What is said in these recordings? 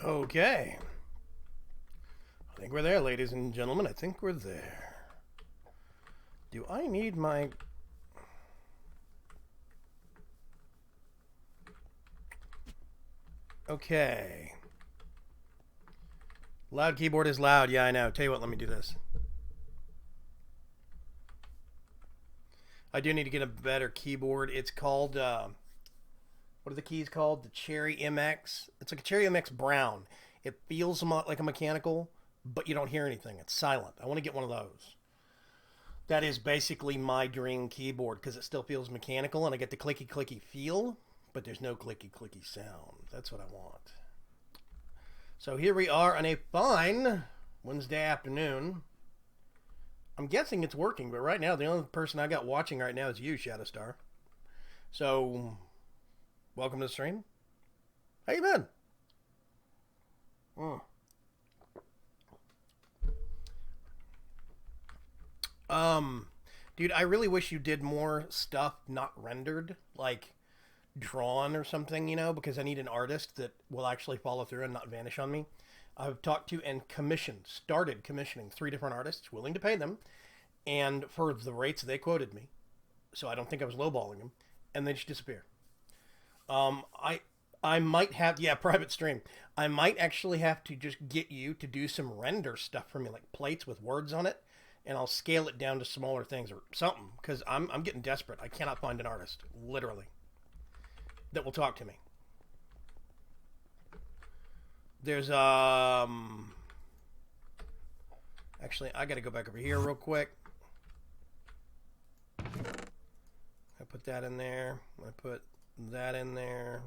Okay. I think we're there, ladies and gentlemen. I think we're there. Do I need my... Okay. Loud keyboard is loud. Yeah, I know. Tell you what, let me do this. I do need to get a better keyboard. It's called... what are the keys called? The Cherry MX. It's like a Cherry MX Brown. It feels like a mechanical, but you don't hear anything. It's silent. I want to get one of those. That is basically my dream keyboard because it still feels mechanical and I get the clicky feel, but there's no clicky sound. That's what I want. So here we are on a fine Wednesday afternoon. I'm guessing it's working, but right now the only person I got watching right now is you, Shadowstar. So, welcome to the stream. How you been? Dude, I really wish you did more stuff not rendered, like drawn or something, you know, because I need an artist that will actually follow through and not vanish on me. I've talked to and started commissioning 3 different artists, willing to pay them, and for the rates they quoted me, so I don't think I was lowballing them, and they just disappear. I might have, yeah, private stream. I might actually have to just get you to do some render stuff for me, like plates with words on it, and I'll scale it down to smaller things or something, because I'm getting desperate. I cannot find an artist, literally, that will talk to me. There's, actually, I gotta go back over here real quick. I put that in there. I put that in there.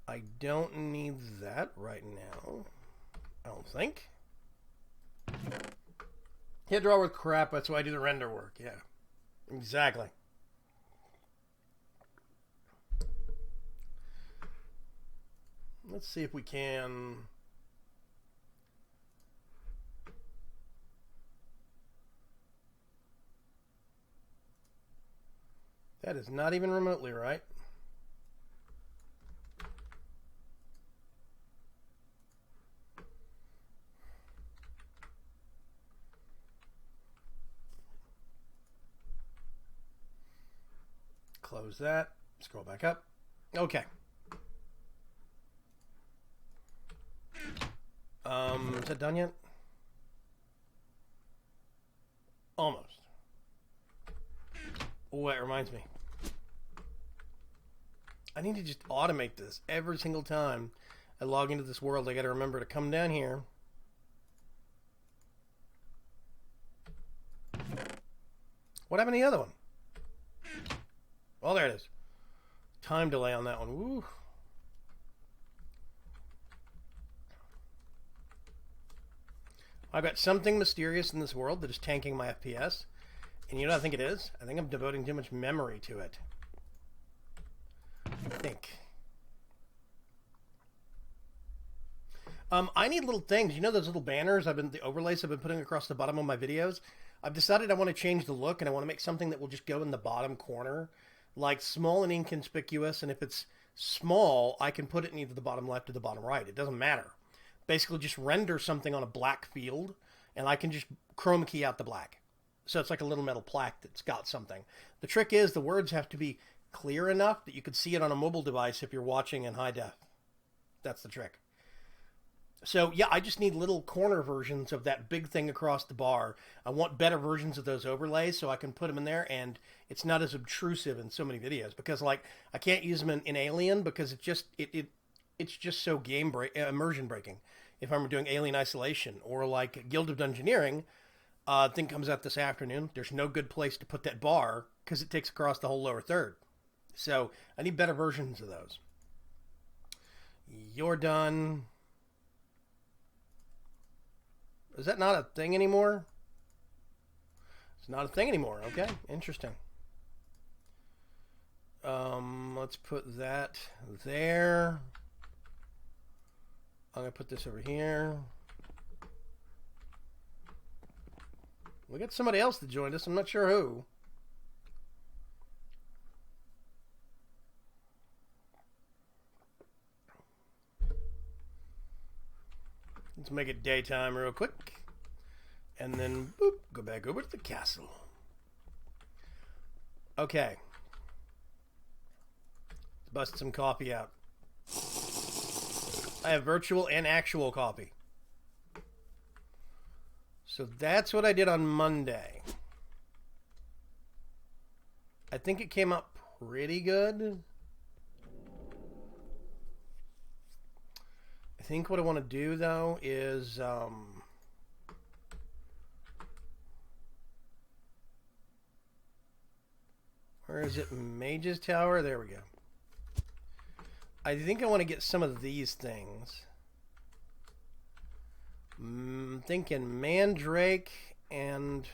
I don't need that right now. I don't think. Can't draw with crap, that's why I do the render work. Yeah, exactly. Let's see if we can... That is not even remotely right. Close that. Scroll back up. Okay. Is that done yet? Almost. Oh, that reminds me. I need to just automate this every single time I log into this world. I got to remember to come down here. What happened to the other one? Oh, there it is. Time delay on that one. Woo. I've got something mysterious in this world that is tanking my FPS. And you know what I think it is? I think I'm devoting too much memory to it. I think. I need little things. You know those little banners the overlays I've been putting across the bottom of my videos? I've decided I want to change the look and I want to make something that will just go in the bottom corner. Like small and inconspicuous, and if it's small, I can put it in either the bottom left or the bottom right. It doesn't matter. Basically, just render something on a black field, and I can just chroma key out the black. So it's like a little metal plaque that's got something. The trick is the words have to be clear enough that you could see it on a mobile device if you're watching in high def. That's the trick. So, yeah, I just need little corner versions of that big thing across the bar. I want better versions of those overlays so I can put them in there, and it's not as obtrusive in so many videos. Because, like, I can't use them in Alien because it's just so immersion breaking. If I'm doing Alien Isolation or, like, Guild of Dungeoneering, thing comes out this afternoon. There's no good place to put that bar because it takes across the whole lower third. So, I need better versions of those. You're done. Is that not a thing anymore? It's not a thing anymore. Okay, interesting. Let's put that there. I'm going to put this over here. We got somebody else that joined us. I'm not sure who. Let's make it daytime real quick. And then, boop, go back over to the castle. Okay. Let's bust some coffee out. I have virtual and actual coffee. So that's what I did on Monday. I think it came out pretty good. I think what I want to do, though, is... where is it? Mage's Tower? There we go. I think I want to get some of these things. I'm thinking Mandrake and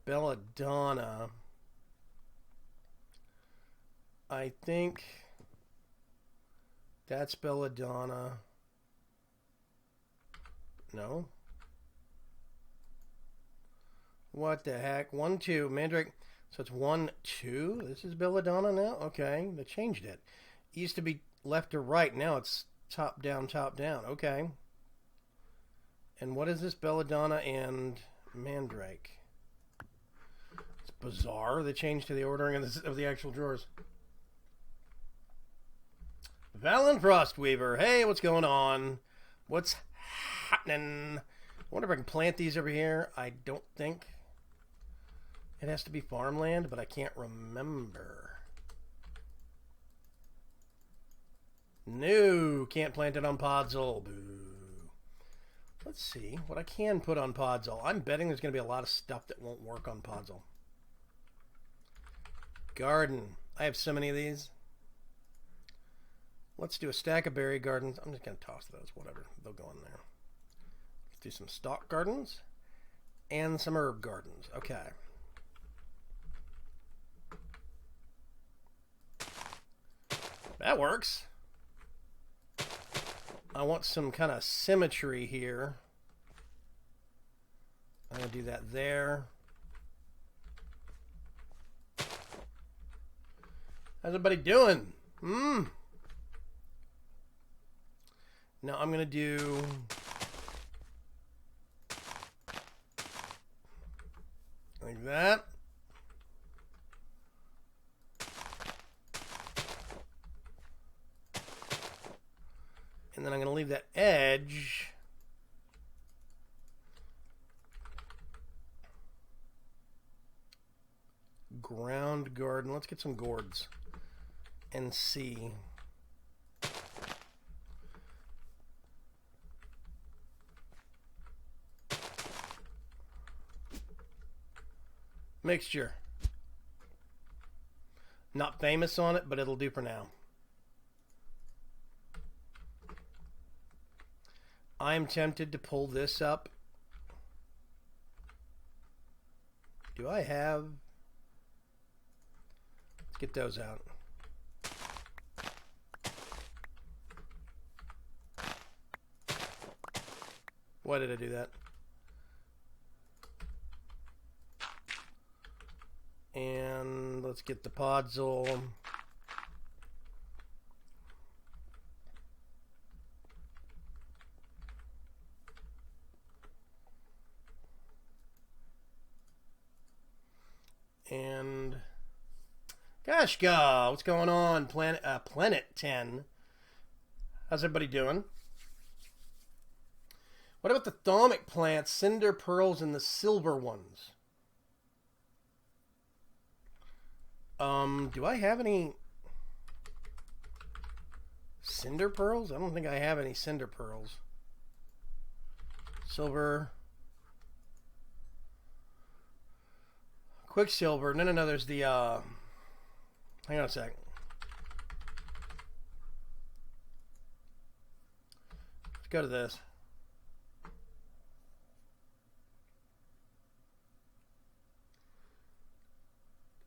Belladonna. I think that's Belladonna. No. What the heck? 1, 2. Mandrake. So it's 1, 2. This is Belladonna now? Okay. They changed it. It used to be left to right. Now it's top down, top down. Okay. And what is this? Belladonna and Mandrake. It's bizarre. They changed to the ordering of the actual drawers. Valen Frostweaver. Hey, what's going on? What's happening? I wonder if I can plant these over here. I don't think. It has to be farmland, but I can't remember. No, can't plant it on Podzol. Boo. Let's see what I can put on Podzol. I'm betting there's going to be a lot of stuff that won't work on Podzol. Garden. I have so many of these. Let's do a stack of berry gardens. I'm just going to toss those, whatever. They'll go in there. Let's do some stock gardens and some herb gardens. Okay. That works. I want some kind of symmetry here. I'm going to do that there. How's everybody doing? Now I'm going to do... like that. And then I'm going to leave that edge ground garden. Let's get some gourds and see. Mixture. Not famous on it, but it'll do for now. I'm tempted to pull this up. Do I have... let's get those out. Why did I do that? And let's get the Podzol. And Gashka, what's going on? Planet 10. How's everybody doing? What about the thalmic plants, cinder pearls, and the silver ones? Do I have any cinder pearls? I don't think I have any cinder pearls. Silver. Quicksilver. No. There's the, hang on a sec. Let's go to this.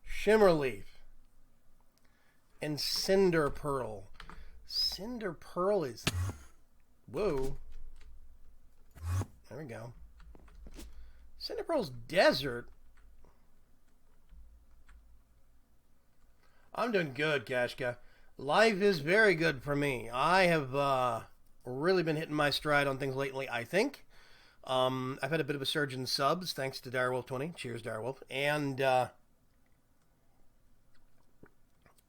Shimmerleaf. And Cinder Pearl. Cinder Pearl is... whoa. There we go. Cinder Pearl's desert. I'm doing good, Kashka. Life is very good for me. I have really been hitting my stride on things lately, I think. I've had a bit of a surge in subs, thanks to Direwolf20. Cheers, Direwolf. And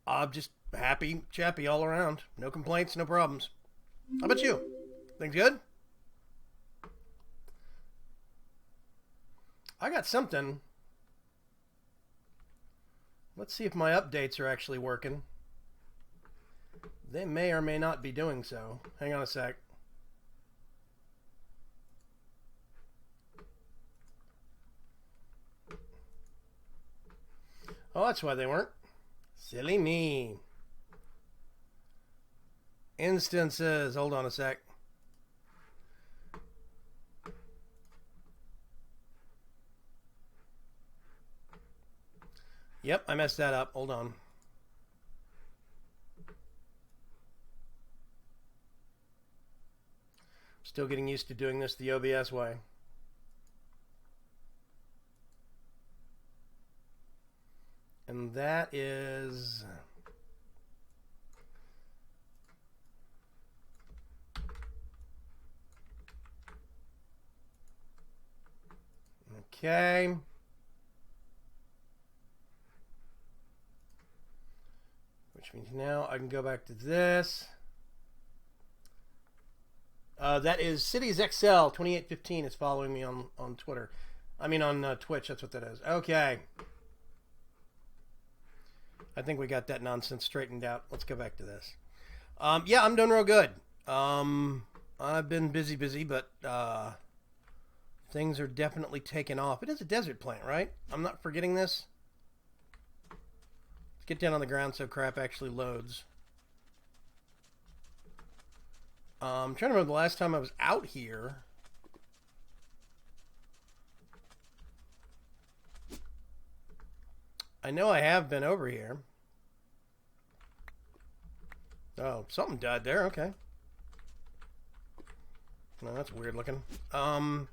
I'm just happy, chappy all around. No complaints, no problems. How about you? Things good? I got something. Let's see if my updates are actually working. They may or may not be doing so. Hang on a sec. Oh, that's why they weren't. Silly me. Instances. Hold on a sec. Yep, I messed that up. Hold on. Still getting used to doing this the OBS way. And that is... Okay. Which means now I can go back to this. That is Cities XL 2815 is following me on Twitter. I mean on Twitch, that's what that is. Okay. I think we got that nonsense straightened out. Let's go back to this. Yeah, I'm doing real good. I've been busy, but things are definitely taking off. It is a desert plant, right? I'm not forgetting this. Let's get down on the ground so crap actually loads. I'm trying to remember the last time I was out here. I know I have been over here. Oh, something died there. Okay. No, that's weird looking. Plans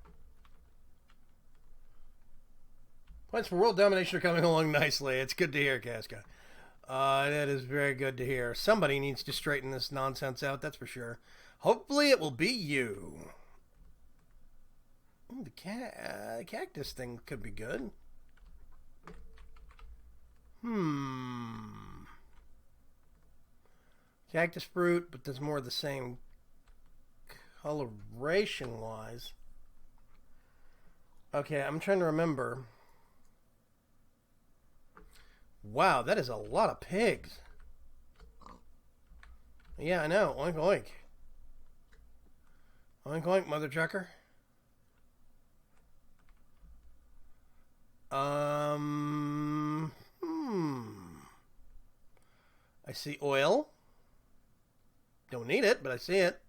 for world domination are coming along nicely. It's good to hear, Casca. That is very good to hear. Somebody needs to straighten this nonsense out, that's for sure. Hopefully it will be you. Ooh, the cactus thing could be good. Cactus fruit, but there's more of the same coloration-wise. Okay, I'm trying to remember. Wow, that is a lot of pigs. Yeah, I know. Oink, oink. Oink, oink, mother trucker. I see oil. Don't need it, but I see it.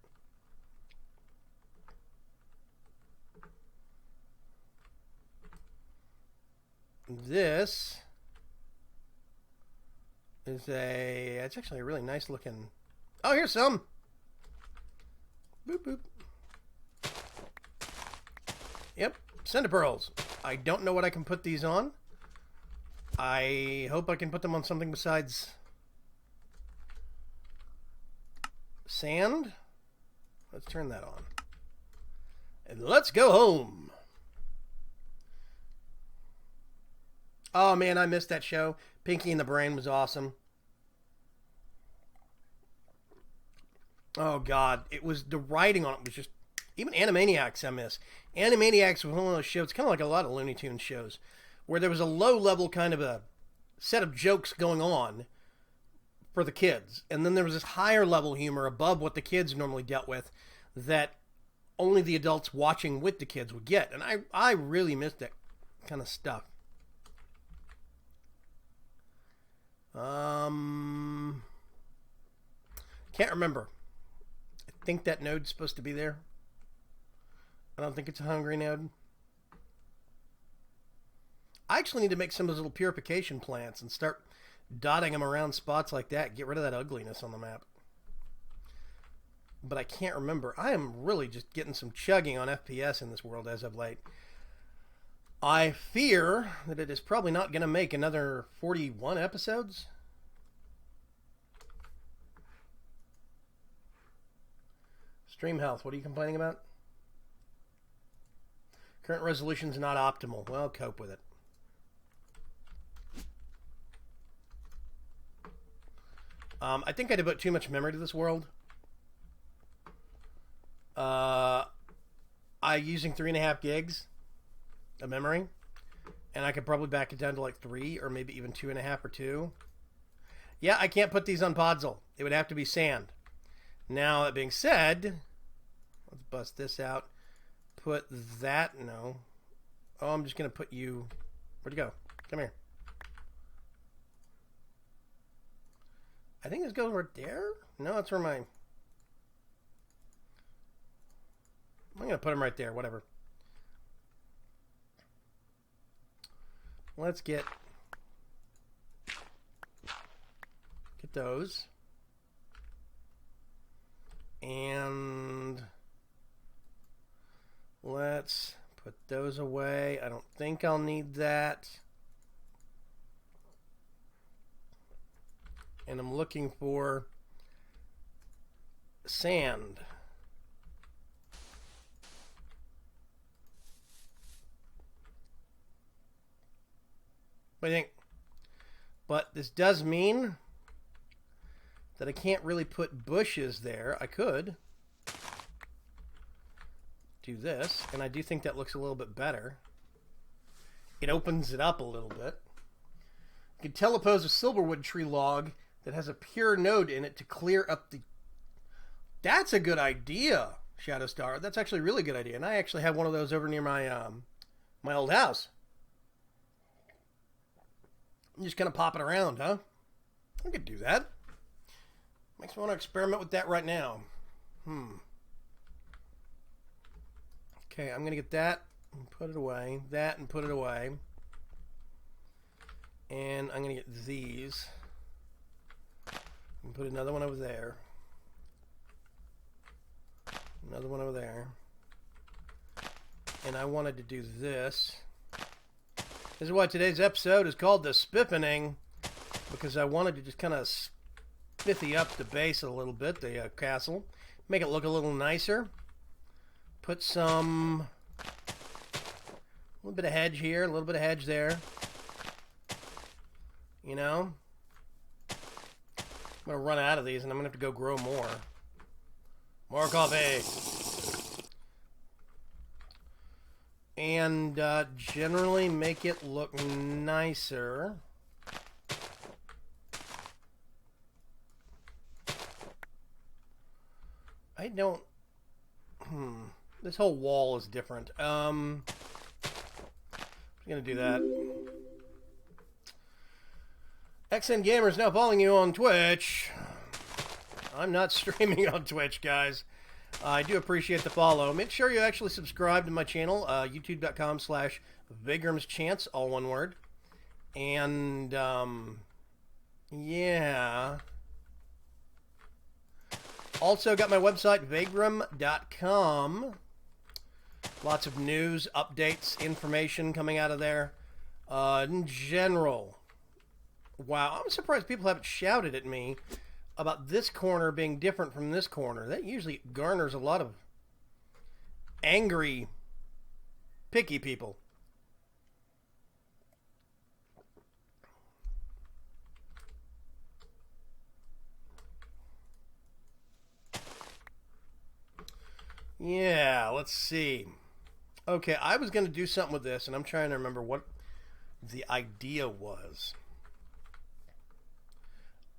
This is it's actually a really nice looking... Oh, here's some. Boop, boop. Yep, cinder pearls. I don't know what I can put these on. I hope I can put them on something besides sand. Let's turn that on. And let's go home. Oh man, I missed that show. Pinky and the Brain was awesome. Oh god, it was, the writing on it was just, even Animaniacs I miss. Animaniacs was one of those shows, kind of like a lot of Looney Tunes shows, where there was a low level kind of a set of jokes going on for the kids. And then there was this higher level humor above what the kids normally dealt with that only the adults watching with the kids would get. And I really missed that kind of stuff. Can't remember. I think that node's supposed to be there. I don't think it's a hungry node. I actually need to make some of those little purification plants and start dotting them around spots like that. Get rid of that ugliness on the map. But I can't remember. I am really just getting some chugging on FPS in this world as of late. I fear that it is probably not going to make another 41 episodes. Stream health, what are you complaining about? Current resolution's not optimal. Well, cope with it. I think I devote too much memory to this world. I'm using 3.5 gigs of memory, and I could probably back it down to like 3 or maybe even 2.5 or 2. Yeah, I can't put these on Podzol. It would have to be sand. Now, that being said, let's bust this out. Put that, no. Oh, I'm just going to put you, where'd you go? Come here. I think this goes right there. No, that's where my, I'm going to put them right there, whatever. Let's get those. And let's put those away. I don't think I'll need that. And I'm looking for sand. What do you think? But this does mean that I can't really put bushes there. I could do this, and I do think that looks a little bit better. It opens it up a little bit. You can telepose a silverwood tree log that has a pure node in it to clear up the... That's a good idea, Shadowstar. That's actually a really good idea. And I actually have one of those over near my my old house. You just kind of pop it around, huh? I could do that. Makes me want to experiment with that right now. Okay, I'm going to get that and put it away. That and put it away. And I'm going to get these. And put another one over there. Another one over there. And I wanted to do this. This is why today's episode is called the Spiffening. Because I wanted to just kind of spiffy up the base a little bit, the castle. Make it look a little nicer. Put some... a little bit of hedge here, a little bit of hedge there. You know? I'm going to run out of these and I'm going to have to go grow more. More coffee! And generally make it look nicer. I don't... This whole wall is different. I'm going to do that. XN Gamer's now following you on Twitch. I'm not streaming on Twitch, guys. I do appreciate the follow. Make sure you actually subscribe to my channel, youtube.com/vaygrimschance, all one word. And, yeah. Also got my website, vaygrim.com. Lots of news, updates, information coming out of there. In general, wow, I'm surprised people haven't shouted at me about this corner being different from this corner. That usually garners a lot of angry, picky people. Yeah, let's see. Okay, I was going to do something with this, and I'm trying to remember what the idea was.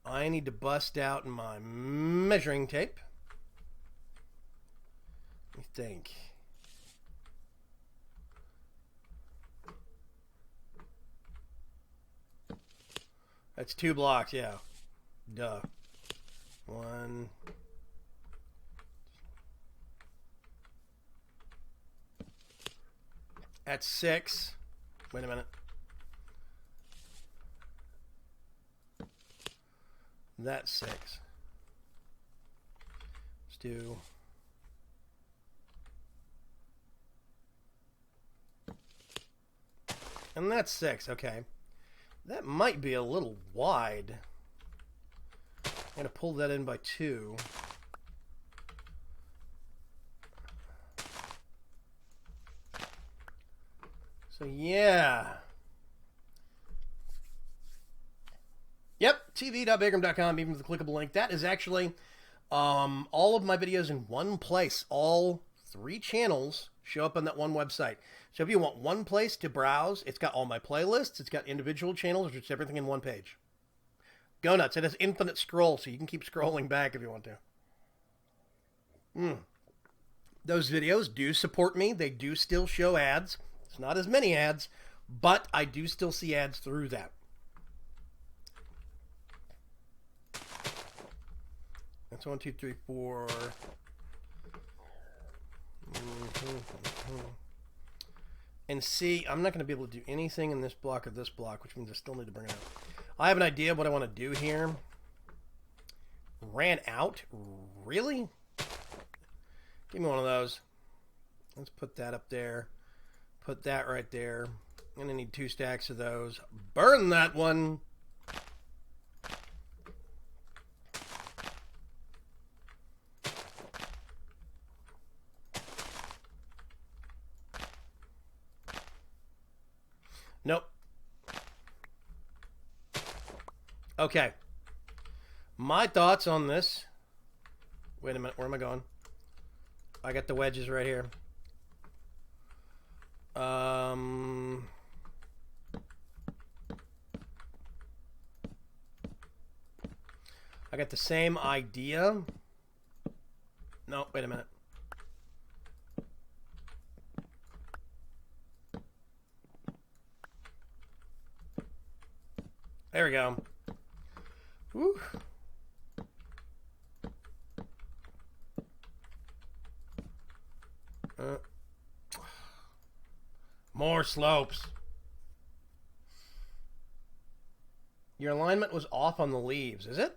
I need to bust out my measuring tape. Let me think. That's 2 blocks, yeah. Duh. 1... That's 6. Wait a minute. That's 6. Let's do... And that's 6, okay. That might be a little wide. I'm going to pull that in by 2. So yeah. Yep, tv.vaygrim.com, even with the clickable link. That is actually all of my videos in one place. All 3 channels show up on that one website. So if you want one place to browse, it's got all my playlists, it's got individual channels, it's everything in one page. Go nuts. It has infinite scroll, so you can keep scrolling back if you want to. Those videos do support me. They do still show ads. It's not as many ads, but I do still see ads through that. That's 1, 2, 3, 4. And see, I'm not going to be able to do anything in this block or this block, which means I still need to bring it up. I have an idea of what I want to do here. Ran out? Really? Give me one of those. Let's put that up there. Put that right there. I'm going to need 2 stacks of those. Burn that one. Nope. Okay. My thoughts on this. Wait a minute. Where am I going? I got the wedges right here. I got the same idea. No, wait a minute. There we go. Woo. More slopes. Your alignment was off on the leaves, is it?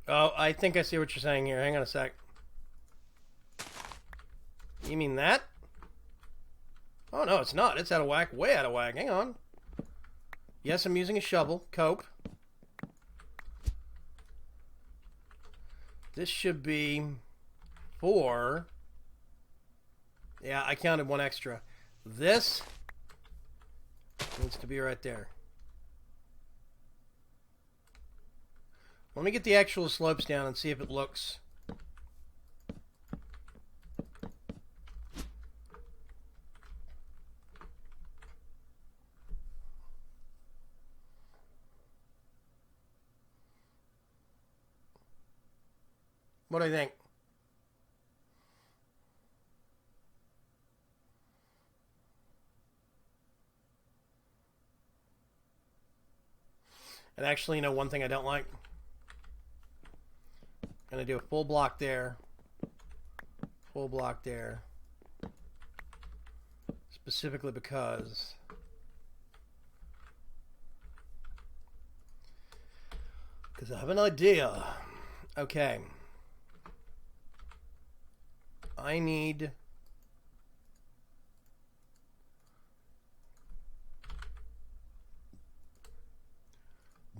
Oh, I think I see what you're saying here. Hang on a sec. You mean that? Oh, no, it's not. It's out of whack. Way out of whack. Hang on. Yes, I'm using a shovel. Cope. This should be 4. Yeah, I counted 1 extra. This needs to be right there. Let me get the actual slopes down and see if it looks. What do you think? And actually, you know, one thing I don't like. I'm going to do a full block there. Full block there. Specifically because I have an idea. Okay. I need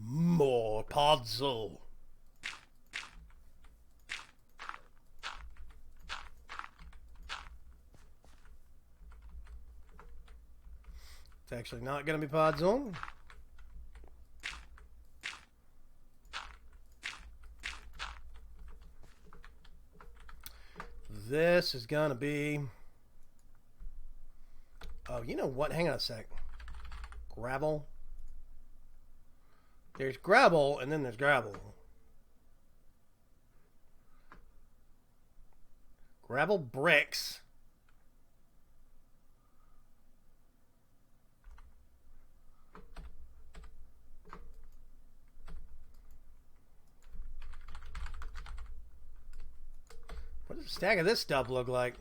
more puzzle. It's actually not going to be puzzle. This is going to be... Oh, you know what? Hang on a sec. Gravel. There's gravel, and then there's gravel. Gravel bricks. What does a stack of this stuff look like?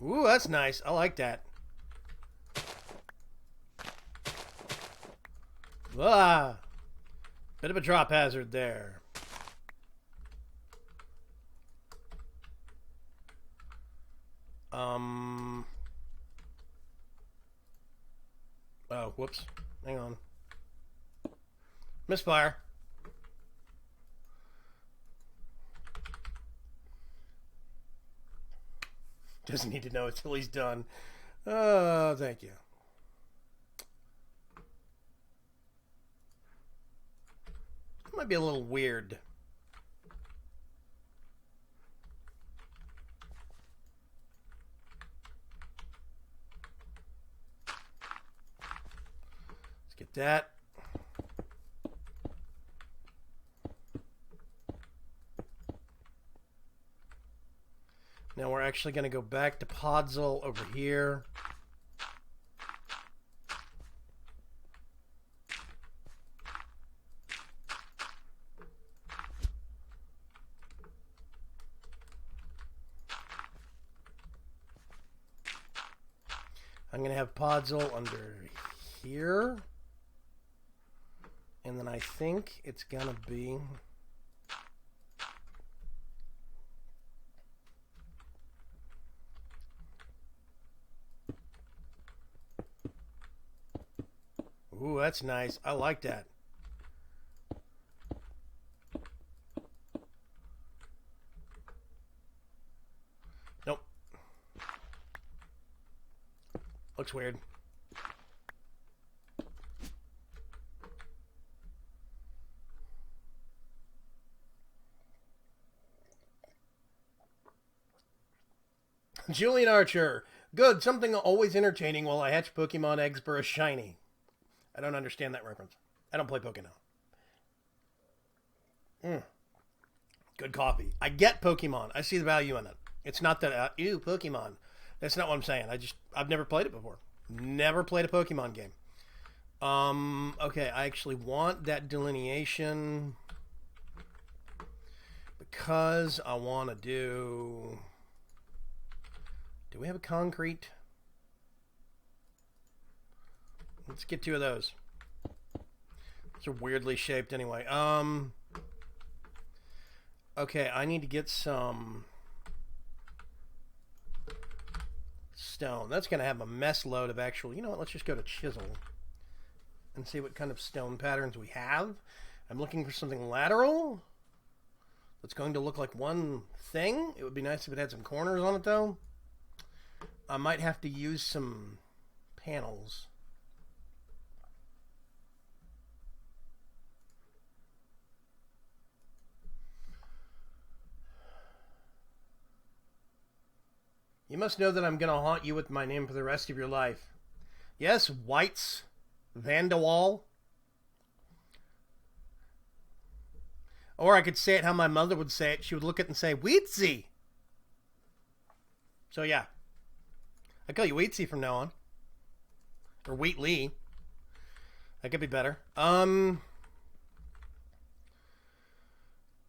Ooh, that's nice. I like that. Ah, bit of a drop hazard there. Oh, whoops. Hang on. Misfire. Doesn't need to know until he's done. Oh, thank you. It might be a little weird. Let's get that. Now we're actually going to go back to Podzol over here. I'm going to have Podzol under here. And then I think it's going to be... Ooh, that's nice. I like that. Nope. Looks weird. Julian Archer. Good. Something always entertaining while I hatch Pokemon eggs for a shiny. I don't understand that reference. I don't play Pokemon. Good coffee. I get Pokemon. I see the value in it. It's not that, ew, Pokemon. That's not what I'm saying. I've never played it before. Never played a Pokemon game. Okay, I actually want that delineation because I want to do we have a concrete? Let's get two of those. Those are weirdly shaped anyway. Okay, I need to get some stone. That's going to have a mess load of actual... You know what? Let's just go to chisel and see what kind of stone patterns we have. I'm looking for something lateral that's going to look like one thing. It would be nice if it had some corners on it, though. I might have to use some panels. You must know that I'm going to haunt you with my name for the rest of your life. Yes, White's Vandewall. Or I could say it how my mother would say it. She would look at it and say, Wheatsy. So yeah. I call you Wheatsy from now on. Or Wheatley. That could be better.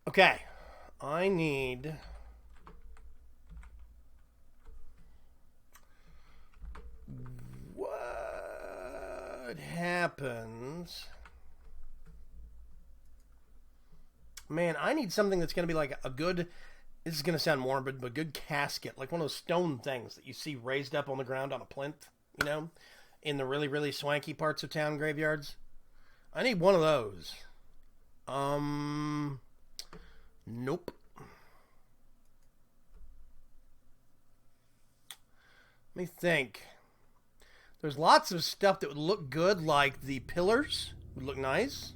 Okay. I need... What happens... Man, I need something that's going to be like a good... This is going to sound morbid, but good casket. Like one of those stone things that you see raised up on the ground on a plinth, you know? In the really, really swanky parts of town graveyards. I need one of those. Nope. Let me think. There's lots of stuff that would look good, like the pillars would look nice.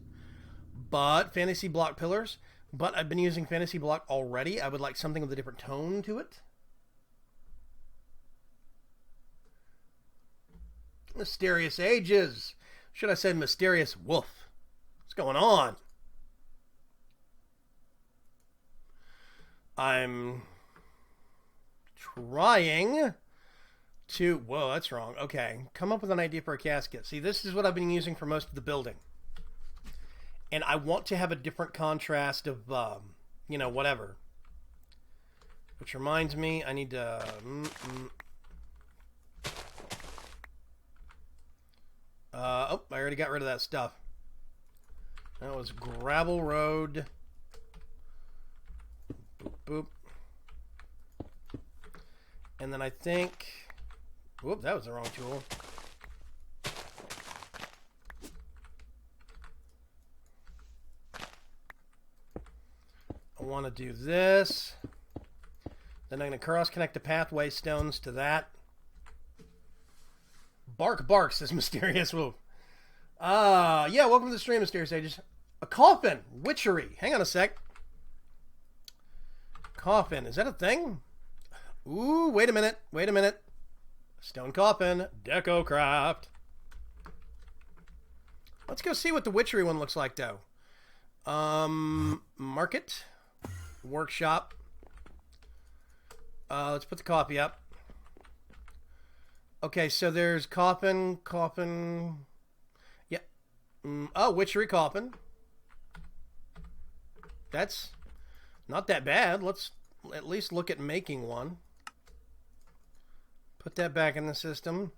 But fantasy block pillars. But I've been using fantasy block already. I would like something with a different tone to it. Mysterious ages. Should I say mysterious wolf? What's going on? I'm trying to... Whoa, that's wrong. Okay, come up with an idea for a casket. See, this is what I've been using for most of the building. And I want to have a different contrast of, you know, whatever. Which reminds me, I need to... oh, I already got rid of that stuff. That was gravel road. Boop, boop. And then I think... Whoop, that was the wrong tool. want to do this. Then I'm going to cross-connect the pathway stones to that. Bark bark, says Mysterious Wolf. Yeah, welcome to the stream, Mysterious Ages. A coffin. Witchery. Hang on a sec. Coffin. Is that a thing? Ooh, wait a minute. Wait a minute. Stone coffin. Deco craft. Let's go see what the witchery one looks like, though. Market. Workshop. Let's put the coffee up. Okay, so there's coffin. Yeah. Oh, witchery coffin. That's not that bad. Let's at least look at making one. Put that back in the system.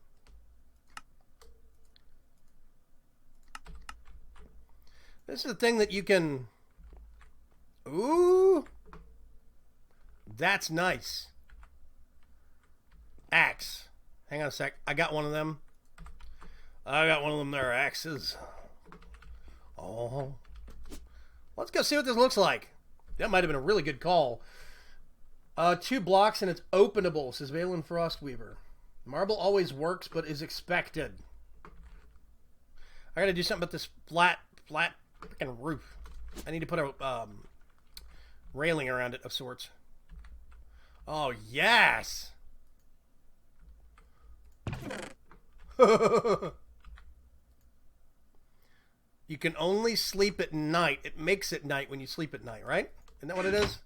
This is the thing that you can... Ooh! That's nice. Axe. Hang on a sec. I got one of them. I got one of them there axes. Oh. Let's go see what this looks like. That might have been a really good call. 2 blocks and it's openable, says Valen Frostweaver. Marble always works, but is expected. I gotta do something about this flat freaking roof. I need to put a railing around it of sorts. Oh, yes! You can only sleep at night. It makes it night when you sleep at night, right? Isn't that what it is?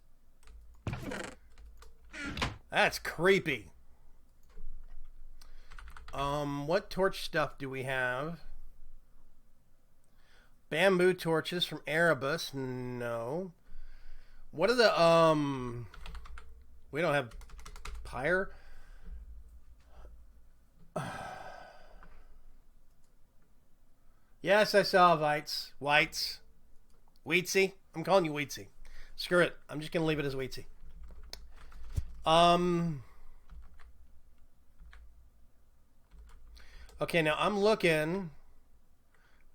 That's creepy. What torch stuff do we have? Bamboo torches from Erebus. No. What are the, we don't have pyre. Yes, I saw Whites. Wheatsy. I'm calling you Wheatsy. Screw it. I'm just going to leave it as Wheatsy. Okay, now I'm looking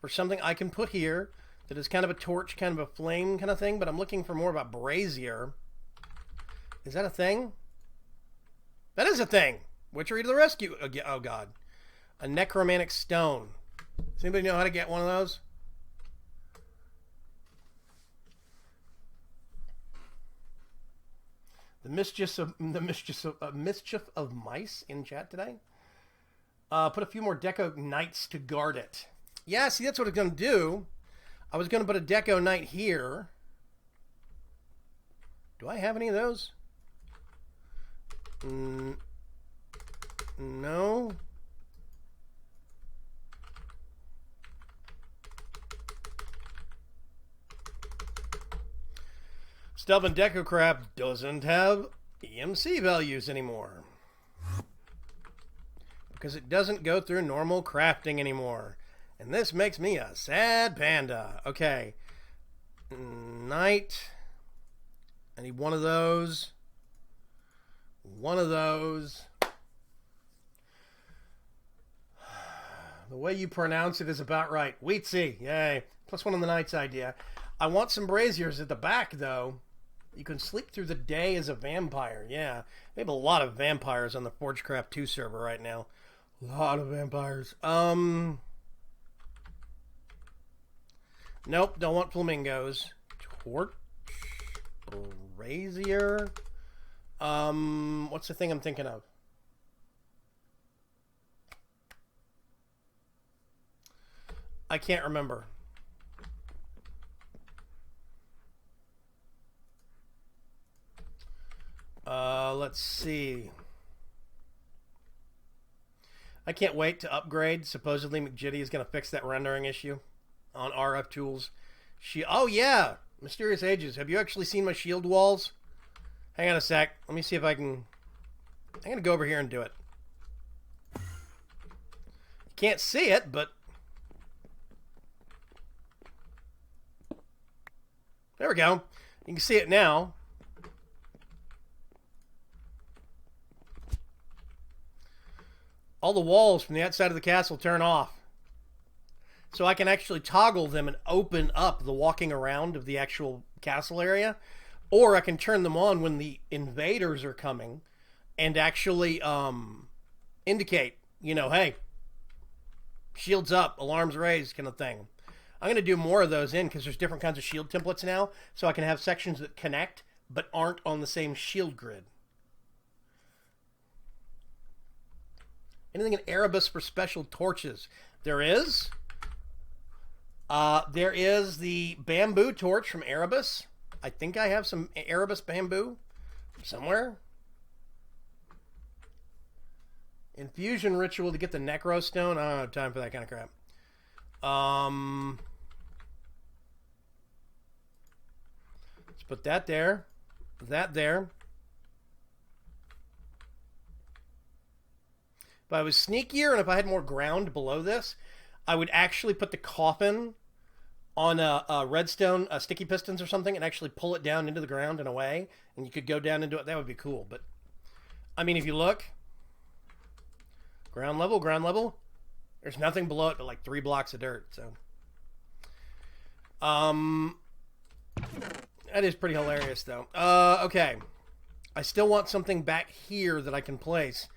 for something I can put here that is kind of a torch, kind of a flame kind of thing, but I'm looking for more about brazier. Is that a thing? That is a thing! Witchery to the rescue! Oh, God. A necromantic stone. Does anybody know how to get one of those? The mischief of mice in chat today. Put a few more deco knights to guard it. Yeah, see, that's what I was going to do. I was going to put a deco knight here. Do I have any of those? No. Stuff in DecoCraft doesn't have EMC values anymore. Because it doesn't go through normal crafting anymore. And this makes me a sad panda. Okay. Knight. I need one of those. One of those. The way you pronounce it is about right. Wheatsy. Yay. Plus one on the knight's idea. I want some braziers at the back, though. You can sleep through the day as a vampire. Yeah. They have a lot of vampires on the Forgecraft 2 server right now. A lot of vampires. Nope, don't want flamingos. Torch. Brazier. What's the thing I'm thinking of? I can't remember. Let's see. I can't wait to upgrade. Supposedly McJitty is going to fix that rendering issue on RF tools. Oh yeah, Mysterious Ages. Have you actually seen my shield walls? Hang on a sec. Let me see if I can. I'm going to go over here and do it. You can't see it, but there we go. You can see it now. All the walls from the outside of the castle turn off. So I can actually toggle them and open up the walking around of the actual castle area. Or I can turn them on when the invaders are coming and actually indicate, you know, hey, shields up, alarms raised kind of thing. I'm going to do more of those in because there's different kinds of shield templates now. So I can have sections that connect but aren't on the same shield grid. Anything in Erebus for special torches? There is. There is the bamboo torch from Erebus. I think I have some Erebus bamboo somewhere. Infusion ritual to get the Necro Stone. I don't have time for that kind of crap. Let's put that there. That there. If I was sneakier and if I had more ground below this, I would actually put the coffin on a redstone, sticky pistons or something, and actually pull it down into the ground and away, and you could go down into it. That would be cool. But I mean, if you look, ground level, there's nothing below it but like 3 blocks of dirt. So, that is pretty hilarious, though. Okay, I still want something back here that I can place.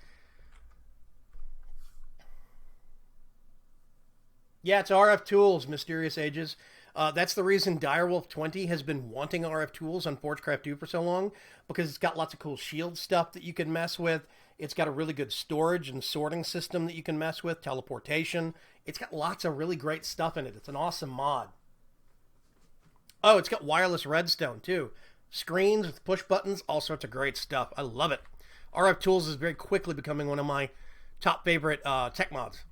Yeah, it's RF Tools, Mysterious Ages. That's the reason Direwolf20 has been wanting RF Tools on Forgecraft 2 for so long, because it's got lots of cool shield stuff that you can mess with. It's got a really good storage and sorting system that you can mess with, teleportation. It's got lots of really great stuff in it. It's an awesome mod. Oh, it's got wireless redstone, too. Screens with push buttons, all sorts of great stuff. I love it. RF Tools is very quickly becoming one of my top favorite tech mods.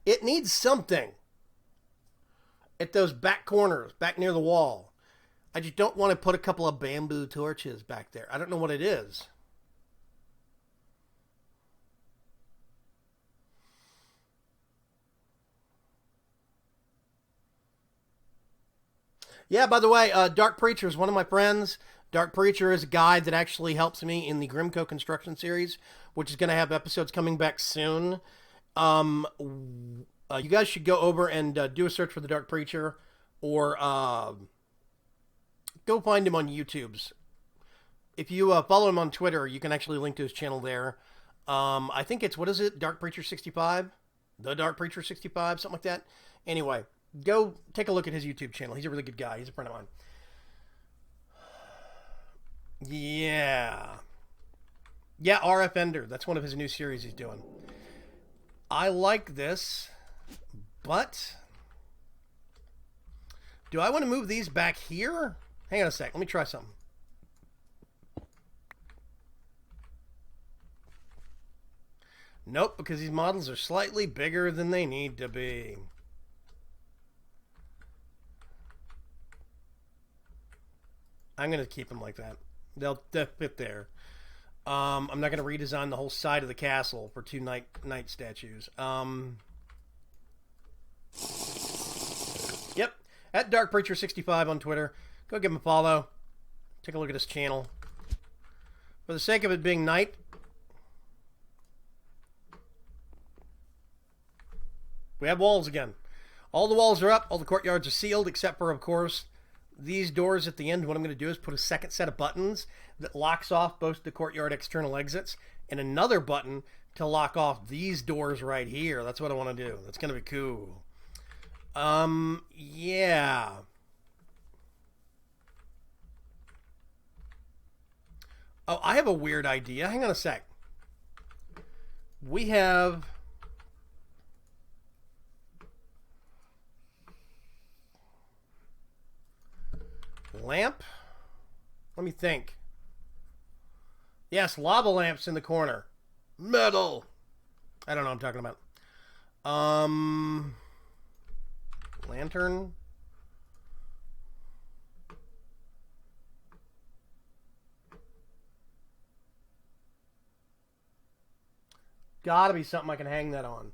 It needs something at those back corners, back near the wall. I just don't want to put a couple of bamboo torches back there. I don't know what it is. Yeah, by the way, Dark Preacher is one of my friends. Dark Preacher is a guy that actually helps me in the Grimco construction series, which is going to have episodes coming back soon. You guys should go over and do a search for the Dark Preacher, or go find him on YouTube's. If you follow him on Twitter, you can actually link to his channel there. I think it's, what is it, Dark Preacher 65? The Dark Preacher 65, something like that. Anyway, go take a look at his YouTube channel. He's a really good guy. He's a friend of mine. Yeah, RF Ender. That's one of his new series he's doing. I like this, but do I want to move these back here? Hang on a sec. Let me try something. Nope, because these models are slightly bigger than they need to be. I'm going to keep them like that. They'll fit there. I'm not going to redesign the whole side of the castle for 2 knight statues. Yep, at Dark Preacher 65 on Twitter. Go give him a follow. Take a look at his channel. For the sake of it being night, we have walls again. All the walls are up. All the courtyards are sealed, except for, of course, these doors at the end. What I'm going to do is put a second set of buttons that locks off both the courtyard external exits, and another button to lock off these doors right here. That's what I want to do. That's going to be cool. Yeah. Oh, I have a weird idea. Hang on a sec. We have lamp. Let me think. Yes, lava lamps in the corner. Metal. I don't know what I'm talking about. Lantern. Gotta be something I can hang that on.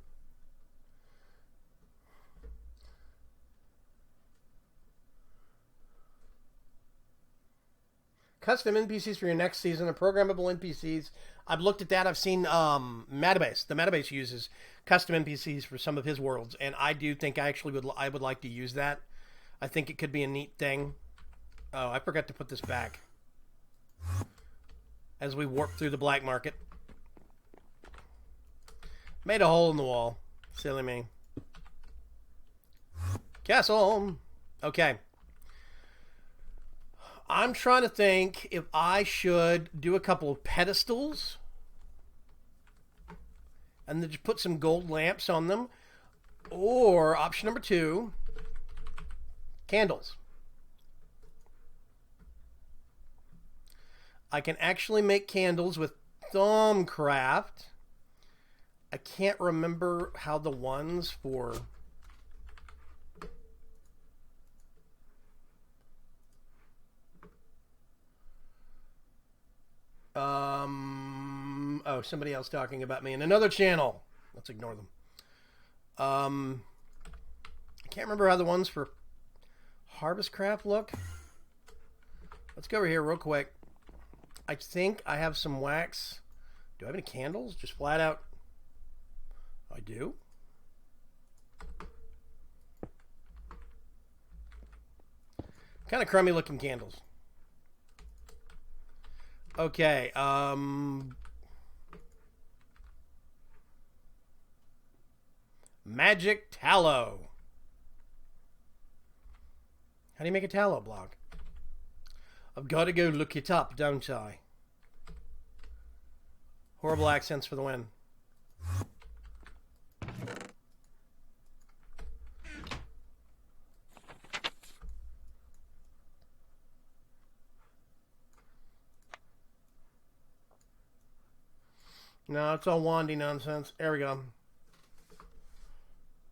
Custom NPCs for your next season and programmable NPCs. I've looked at that. I've seen Matabase. The Matabase uses custom NPCs for some of his worlds, and I do think I would like to use that. I think it could be a neat thing. Oh, I forgot to put this back as we warp through the black market. Made a hole in the wall. Silly me. Castle. Okay. I'm trying to think if I should do a couple of pedestals and then just put some gold lamps on them, or option number 2, candles. I can actually make candles with Thumbcraft. I can't remember how the ones for... Oh, somebody else talking about me in another channel. Let's ignore them. I can't remember how the ones for Harvest Craft look. Let's go over here real quick. I think I have some wax. Do I have any candles? Just flat out. I do. Kind of crummy looking candles. Okay, magic tallow. How do you make a tallow block? I've got to go look it up, don't I? Horrible accents for the win. No, it's all wandy nonsense. There we go.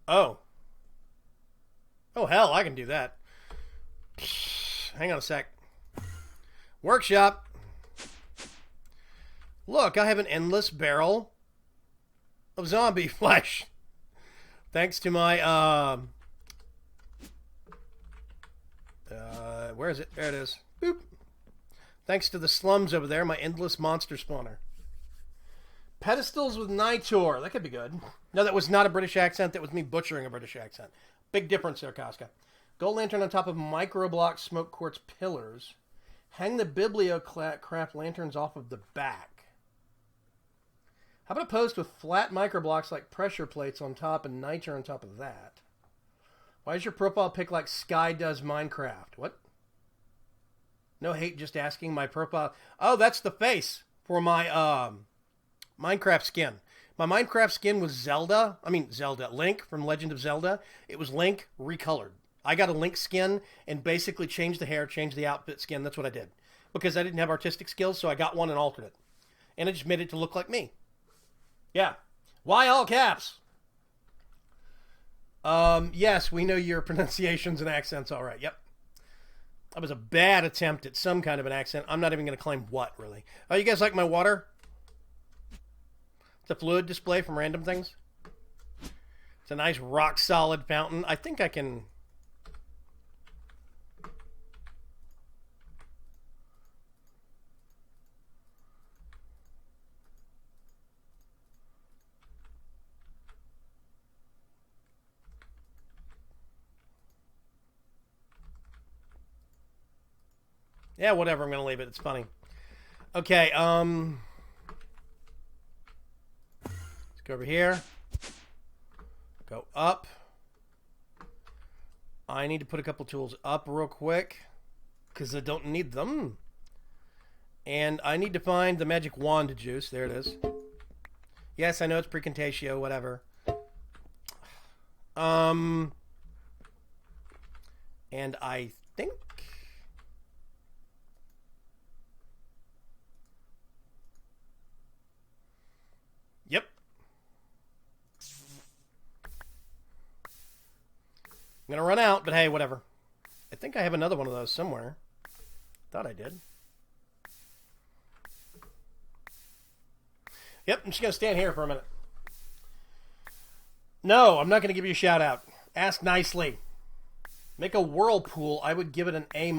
Oh. Oh, hell, I can do that. Hang on a sec. Workshop. Look, I have an endless barrel of zombie flesh. Thanks to my, where is it? There it is. Boop. Thanks to the slums over there, my endless monster spawner. Pedestals with Nitor. That could be good. No, that was not a British accent. That was me butchering a British accent. Big difference there, Casca. Gold lantern on top of microblock smoke quartz pillars. Hang the bibliocraft lanterns off of the back. How about a post with flat microblocks like pressure plates on top and Nitor on top of that? Why is your profile pic like Sky does Minecraft? What? No hate, just asking. My profile... Oh, that's the face for my, Minecraft skin. My Minecraft skin was Link from Legend of Zelda. It was Link recolored. I got a Link skin and basically changed the hair, changed the outfit skin. That's what I did. Because I didn't have artistic skills, so I got one and altered it. And it just made it to look like me. Yeah. Why all caps? Yes, we know your pronunciations and accents all right. Yep. That was a bad attempt at some kind of an accent. I'm not even going to claim what, really. Oh, you guys like my water? It's a fluid display from Random Things. It's a nice rock-solid fountain. I think I can... Yeah, whatever. I'm going to leave it. It's funny. Okay, let's go over here. Go up. I need to put a couple tools up real quick because I don't need them. And I need to find the magic wand juice. There it is. Yes, I know it's precontatio, whatever. And I think... Yep. I'm going to run out, but hey, whatever. I think I have another one of those somewhere. Thought I did. Yep, I'm just going to stand here for a minute. No, I'm not going to give you a shout out. Ask nicely. Make a whirlpool. I would give it an A-.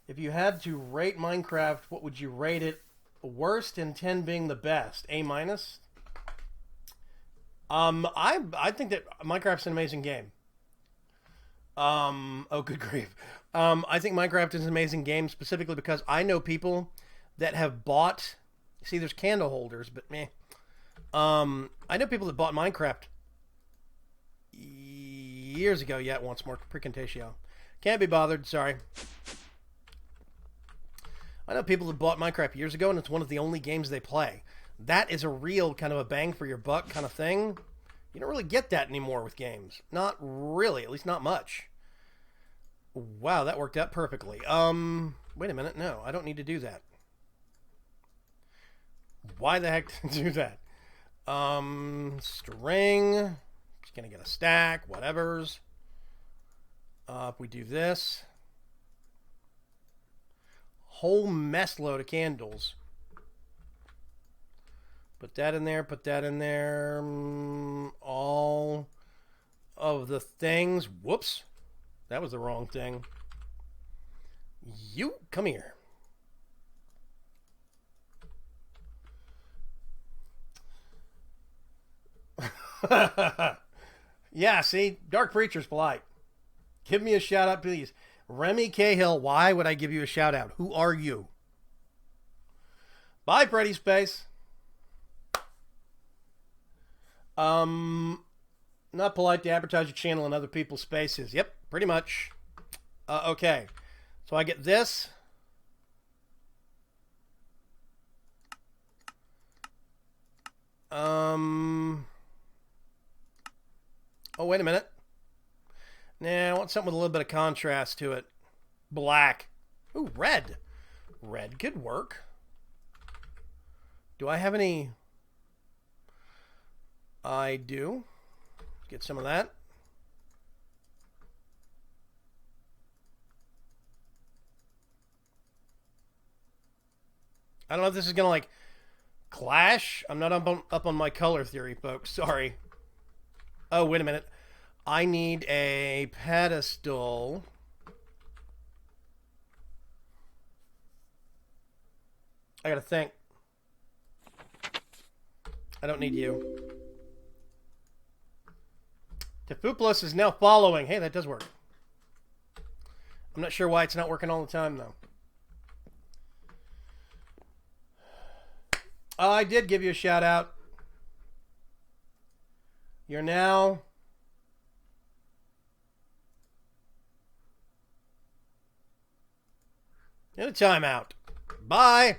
If you had to rate Minecraft, what would you rate it? Worst and 10 being the best. A minus? I think that Minecraft's an amazing game. Oh, good grief. I think Minecraft is an amazing game specifically because I know people that have bought... See, there's candle holders, but meh. I know people that bought Minecraft years ago. Yeah, once more. Precontatio. Can't be bothered. Sorry. I know people that bought Minecraft years ago, and it's one of the only games they play. That is a real kind of a bang for your buck kind of thing. You don't really get that anymore with games. Not really. At least not much. Wow, that worked out perfectly. Wait a minute. No, I don't need to do that. Why the heck did I do that? String. Just gonna get a stack. Whatevers. If we do this. Whole mess load of candles. Put that in there. Put that in there. All of the things. Whoops. That was the wrong thing. You, come here. Yeah, see? Dark Preacher's polite. Give me a shout out, please. Remy Cahill, why would I give you a shout out? Who are you? Bye, Pretty Space. Not polite to advertise your channel in other people's spaces. Yep, pretty much. Okay. So I get this. Oh, wait a minute. Nah, I want something with a little bit of contrast to it. Black. Ooh, red. Red could work. Do I have any... I do. Get some of that. I don't know if this is going to, like, clash. I'm not up on my color theory, folks. Sorry. Oh, wait a minute. I need a pedestal. I gotta think. I don't need you. Tefuplos is now following. Hey, that does work. I'm not sure why it's not working all the time, though. I did give you a shout out. You're now... in a timeout. Bye.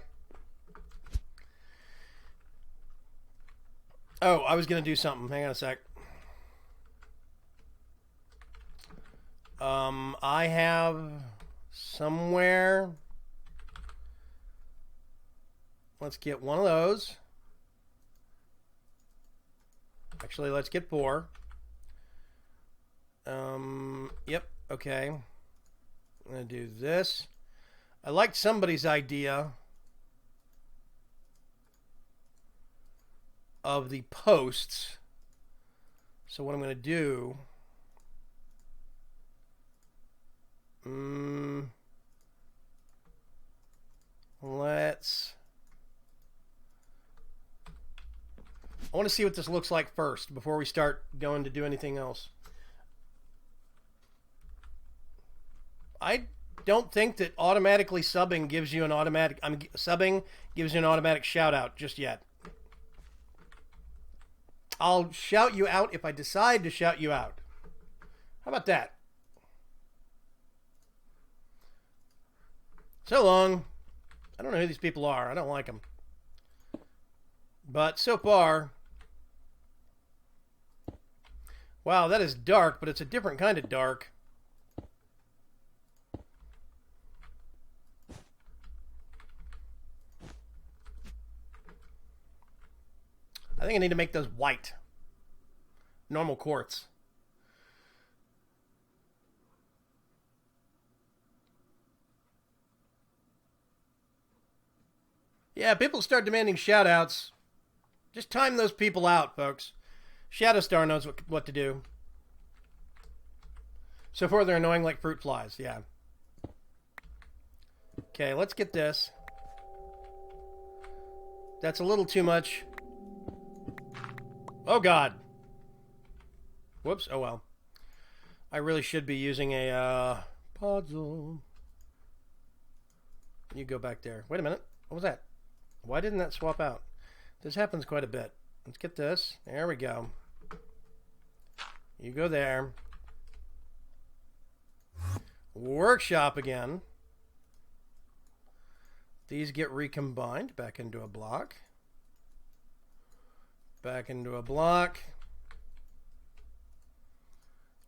Oh, I was going to do something. Hang on a sec. I have somewhere... Let's get one of those. Actually, let's get 4. Yep, okay. I'm going to do this. I liked somebody's idea of the posts. So what I'm going to do... let's... I want to see what this looks like first before we start going to do anything else. I don't think that automatically subbing gives you an automatic... subbing gives you an automatic shout out just yet. I'll shout you out if I decide to shout you out. How about that? So long. I don't know who these people are. I don't like them. But so far... Wow, that is dark, but it's a different kind of dark. I think I need to make those white. Normal quartz. Yeah, people start demanding shoutouts. Just time those people out, folks. Shadowstar knows what to do. So far, they're annoying like fruit flies, yeah. Okay, let's get this. That's a little too much. Oh, God. Whoops. Oh, well. I really should be using a puzzle. You go back there. Wait a minute. What was that? Why didn't that swap out? This happens quite a bit. Let's get this. There we go. You go there. Workshop again. These get recombined back into a block. Back into a block.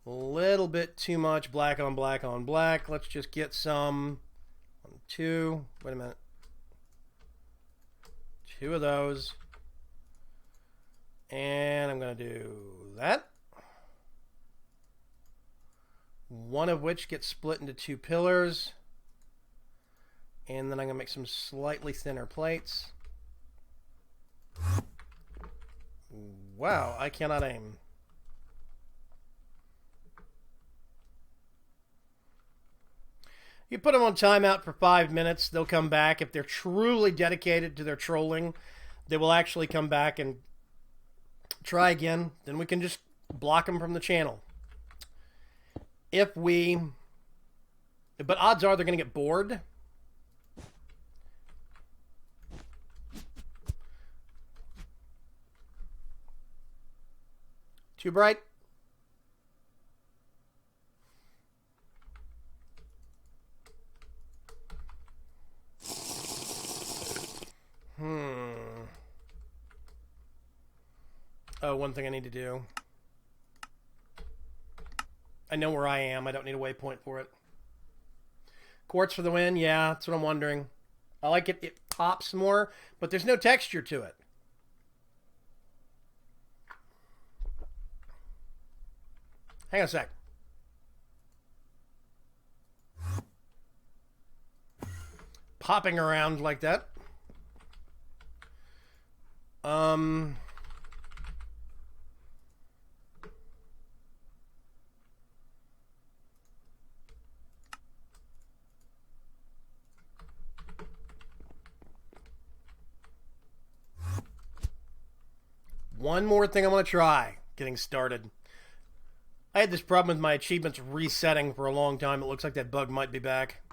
A little bit too much black on black on black. Let's just get some. 1, 2. Wait a minute. 2 of those. And I'm going to do that. One of which gets split into 2 pillars. And then I'm going to make some slightly thinner plates. Wow, I cannot aim. You put them on timeout for 5 minutes, they'll come back. If they're truly dedicated to their trolling, they will actually come back and try again. Then we can just block them from the channel. But odds are they're going to get bored. Too bright? Oh, one thing I need to do. I know where I am. I don't need a waypoint for it. Quartz for the win? Yeah, that's what I'm wondering. I like it. It pops more, but there's no texture to it. Hang on a sec. Popping around like that. One more thing I want to try getting started. I had this problem with my achievements resetting for a long time. It looks like that bug might be back.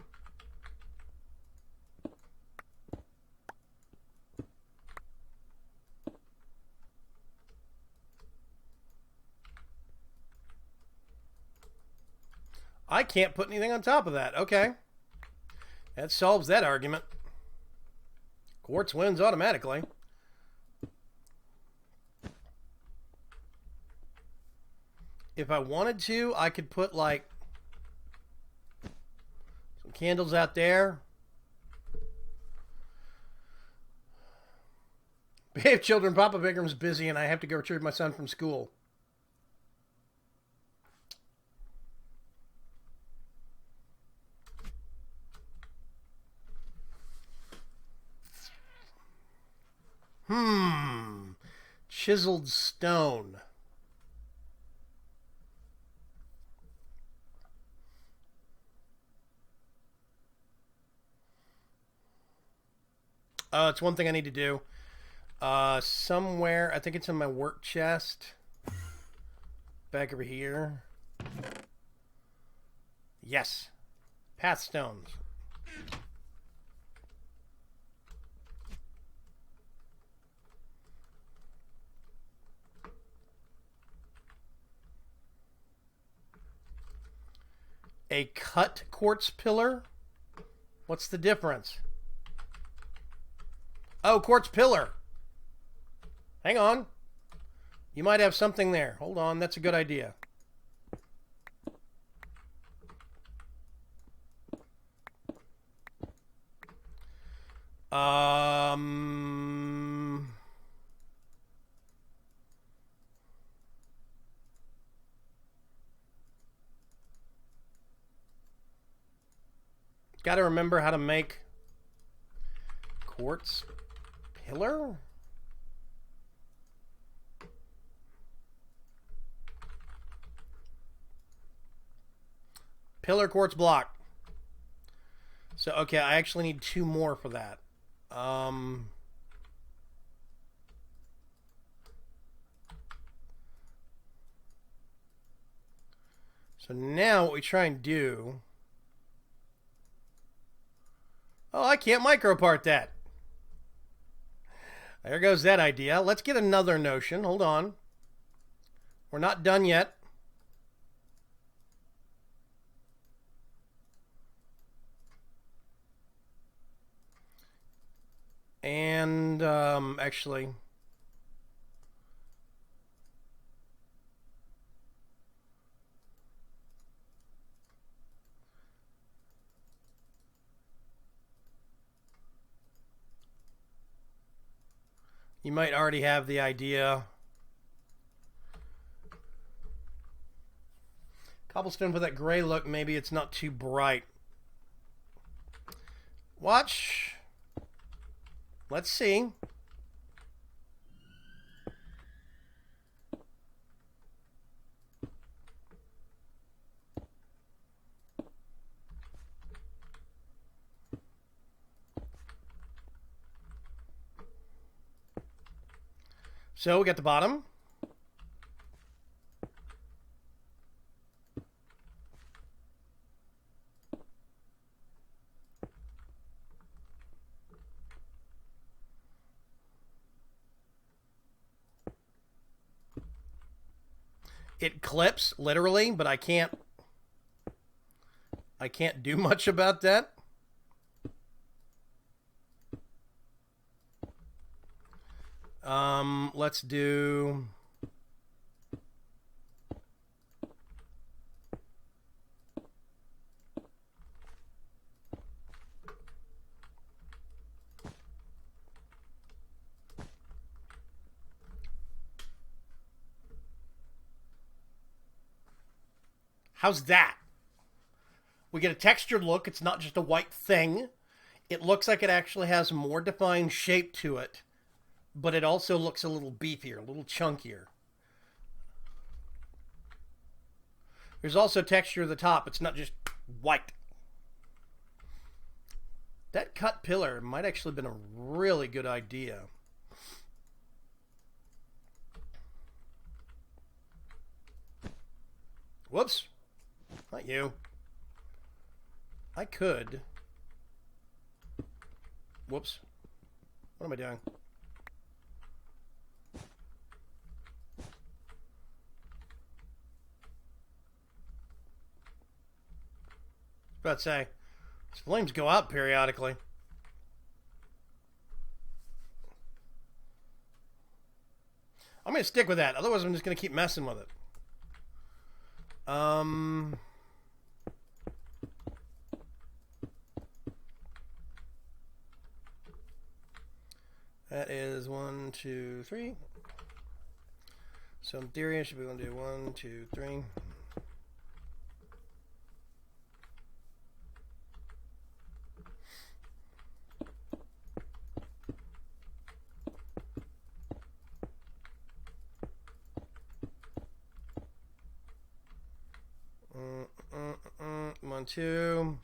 I can't put anything on top of that. Okay. That solves that argument. Quartz wins automatically. If I wanted to, I could put like some candles out there. Behave, children. Papa Vaygrim's busy and I have to go retrieve my son from school. Chiseled stone. It's one thing I need to do. Somewhere, I think it's in my work chest. Back over here. Yes. Path stones. A cut quartz pillar? What's the difference? Oh, quartz pillar. Hang on. You might have something there. Hold on, that's a good idea. Got to remember how to make quartz pillar? Pillar quartz block. So, okay, I actually need 2 more for that. So now what we try and do... Oh, I can't micropart that. There goes that idea. Let's get another notion. Hold on. We're not done yet. And actually, you might already have the idea. Cobblestone for that gray look, maybe it's not too bright. Watch. Let's see. So we got the bottom. It clips, literally, but I can't do much about that. Let's do... How's that? We get a textured look. It's not just a white thing. It looks like it actually has more defined shape to it, but it also looks a little beefier, a little chunkier. There's also texture at the top. It's not just white. That cut pillar might actually have been a really good idea. Whoops. Not you. I could. Whoops. What am I doing? I was about to say, these flames go out periodically. I'm going to stick with that. Otherwise, I'm just going to keep messing with it. That is 1, 2, 3. So in theory, I should be able to do 1, 2, 3. One, two.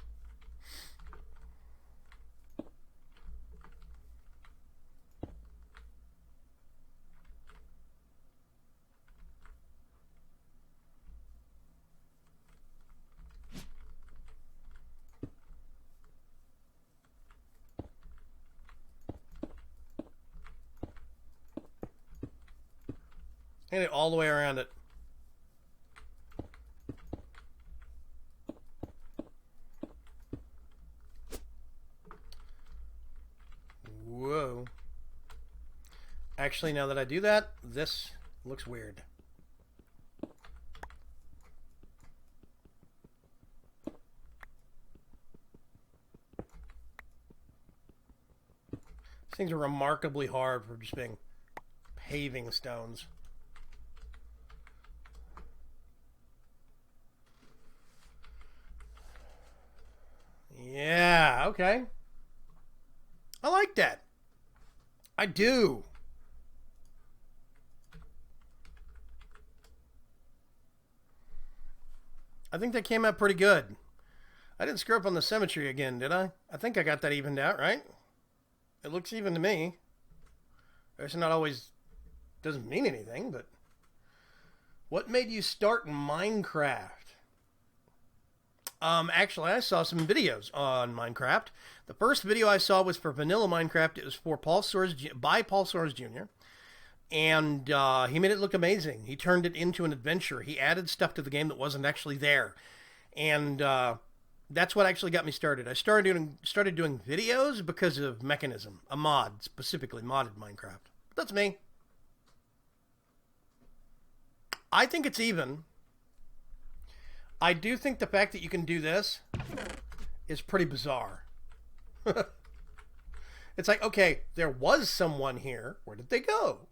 And it all the way around it. Whoa. Actually, now that I do that, this looks weird. These things are remarkably hard for just being paving stones. Yeah, okay. I like that. I do. I think that came out pretty good. I didn't screw up on the symmetry again, did I? I think I got that evened out, right? It looks even to me. It's not always... doesn't mean anything, but... What made you start Minecraft? Actually, I saw some videos on Minecraft. The first video I saw was for vanilla Minecraft. It was for Paul Soares, by Paul Soares Jr. And he made it look amazing. He turned it into an adventure. He added stuff to the game that wasn't actually there. And that's what actually got me started. I started doing videos because of Mechanism, a mod, specifically modded Minecraft. That's me. I think it's even. I do think the fact that you can do this is pretty bizarre. It's like, okay, there was someone here. Where did they go?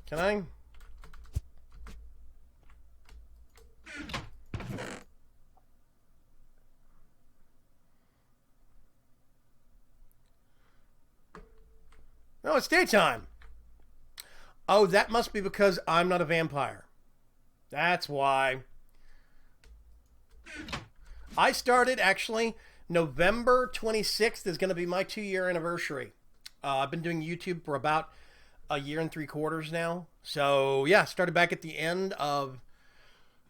Can I? No, it's daytime. Oh, that must be because I'm not a vampire. That's why. I started, actually, November 26th is going to be my 2-year anniversary. I've been doing YouTube for about a year and 3/4 now. So, yeah, started back at the end of...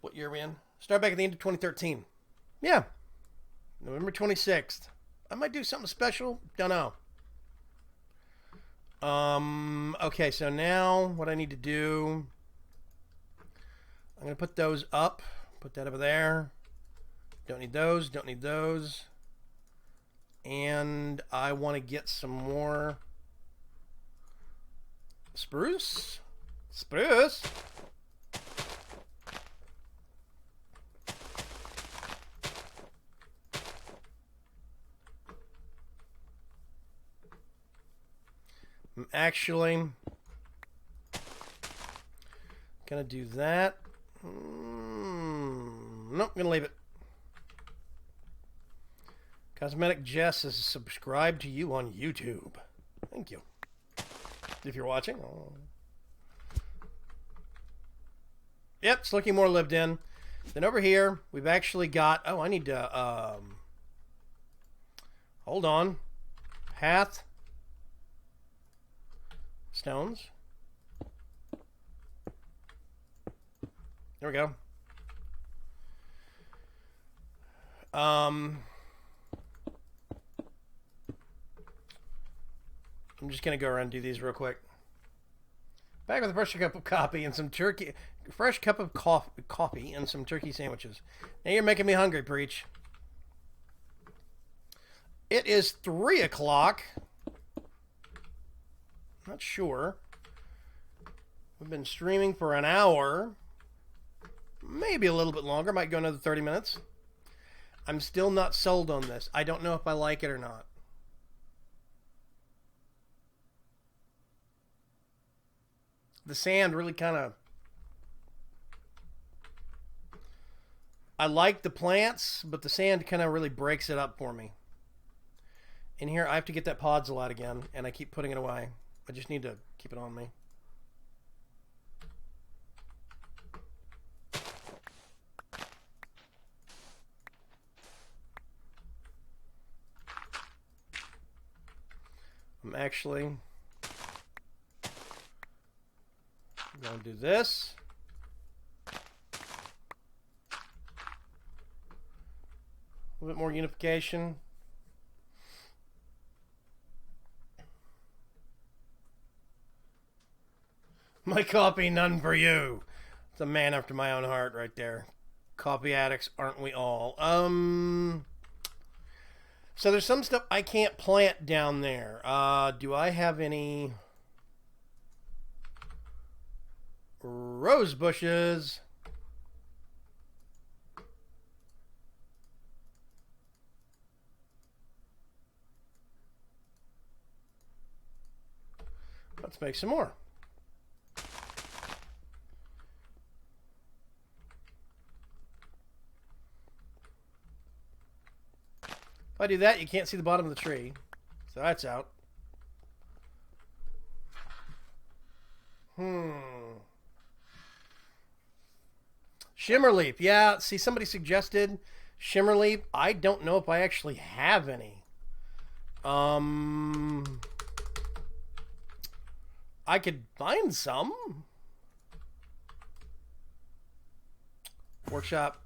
What year are we in? Started back at the end of 2013. Yeah. November 26th. I might do something special. Don't know. Okay, so now what I need to do... I'm going to put those up. Put that over there. Don't need those. Don't need those. And I want to get some more spruce. Spruce. I'm actually going to do that. Nope, I'm going to leave it. Cosmetic Jess is subscribed to you on YouTube. Thank you. If you're watching. Oh. Yep, it's looking more lived in. Then over here, we've actually got... Oh, I need to... hold on. Path. Stones. There we go. I'm just going to go around and do these real quick. Back with a fresh cup of coffee and some turkey. Fresh cup of coffee and some turkey sandwiches. Now you're making me hungry, Preach. It is 3 o'clock. Not sure. We've been streaming for an hour. Maybe a little bit longer. Might go another 30 minutes. I'm still not sold on this. I don't know if I like it or not. The sand really kind of... I like the plants, but the sand kind of really breaks it up for me. In here, I have to get that podzol out again, and I keep putting it away. I just need to keep it on me. I'm actually going to do this. A little bit more unification. My coffee, none for you. It's a man after my own heart right there. Coffee addicts, aren't we all? So there's some stuff I can't plant down there. Do I have any rose bushes? Let's make some more. If I do that, you can't see the bottom of the tree. So that's out. Shimmerleaf. Yeah, see, somebody suggested Shimmer leaf. I don't know if I actually have any. I could find some. Workshop.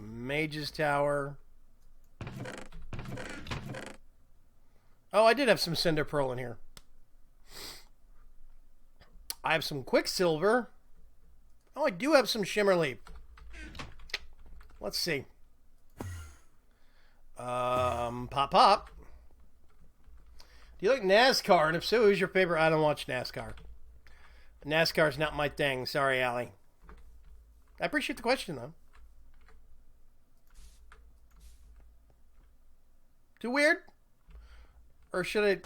Mage's Tower. Oh, I did have some Cinder Pearl in here. I have some Quicksilver. Oh, I do have some Shimmer Leaf. Let's see. Pop. Do you like NASCAR? And if so, who's your favorite? I don't watch NASCAR. NASCAR's not my thing. Sorry, Allie. I appreciate the question, though. Too weird? Or should I...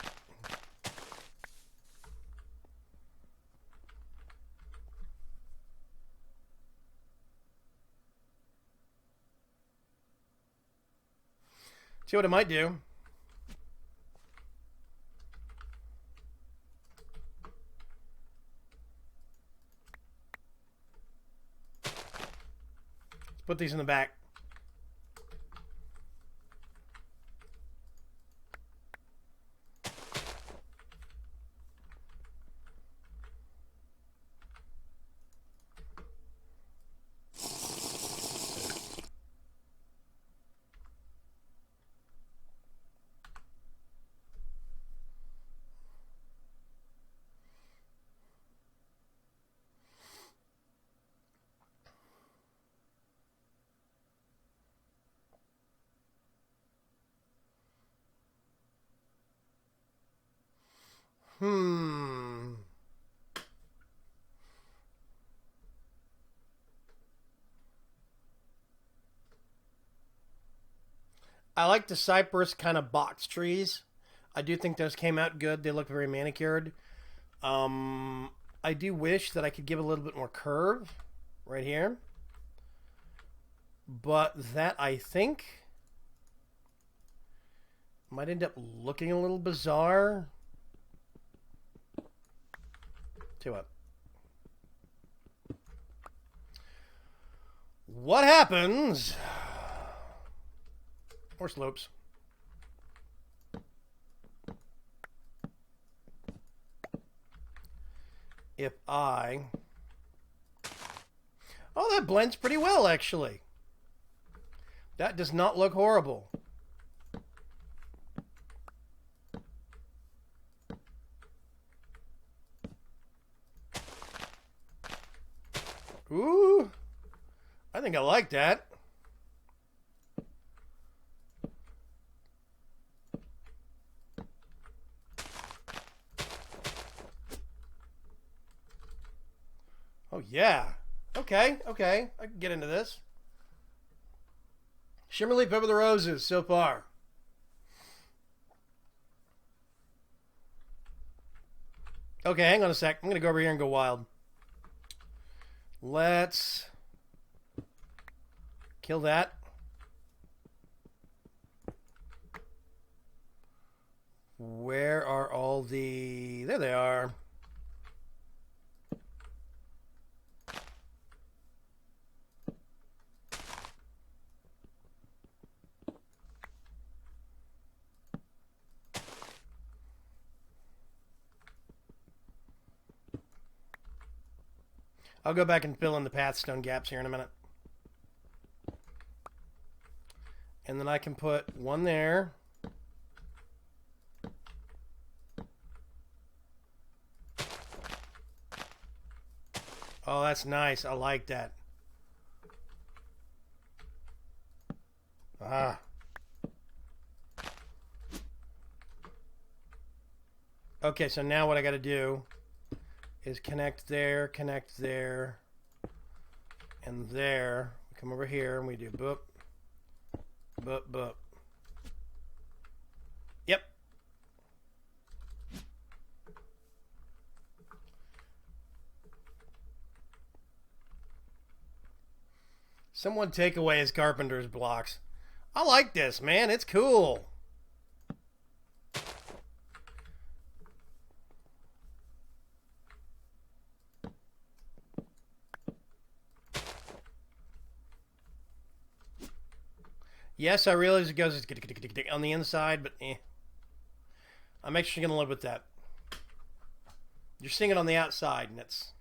See what I might do. Let's put these in the back. I like the cypress kind of box trees. I do think those came out good. They look very manicured. I do wish that I could give a little bit more curve right here. But that, I think, might end up looking a little bizarre. Tell you what happens... Or slopes. If I... Oh, that blends pretty well, actually. That does not look horrible. Ooh. I think I like that. Oh, yeah. Okay. I can get into this. Shimmerleaf over the roses so far. Okay, hang on a sec. I'm going to go over here and go wild. Let's kill that. Where are all the... There they are. I'll go back and fill in the pathstone gaps here in a minute. And then I can put one there. Oh, that's nice. I like that. Ah. Okay, so now what I got to do is connect there, and there. We come over here and we do boop, boop, boop. Yep. Someone take away his carpenter's blocks. I like this, man. It's cool. Yes, I realize it goes on the inside, but I'm actually going to live with that. You're seeing it on the outside, and it's...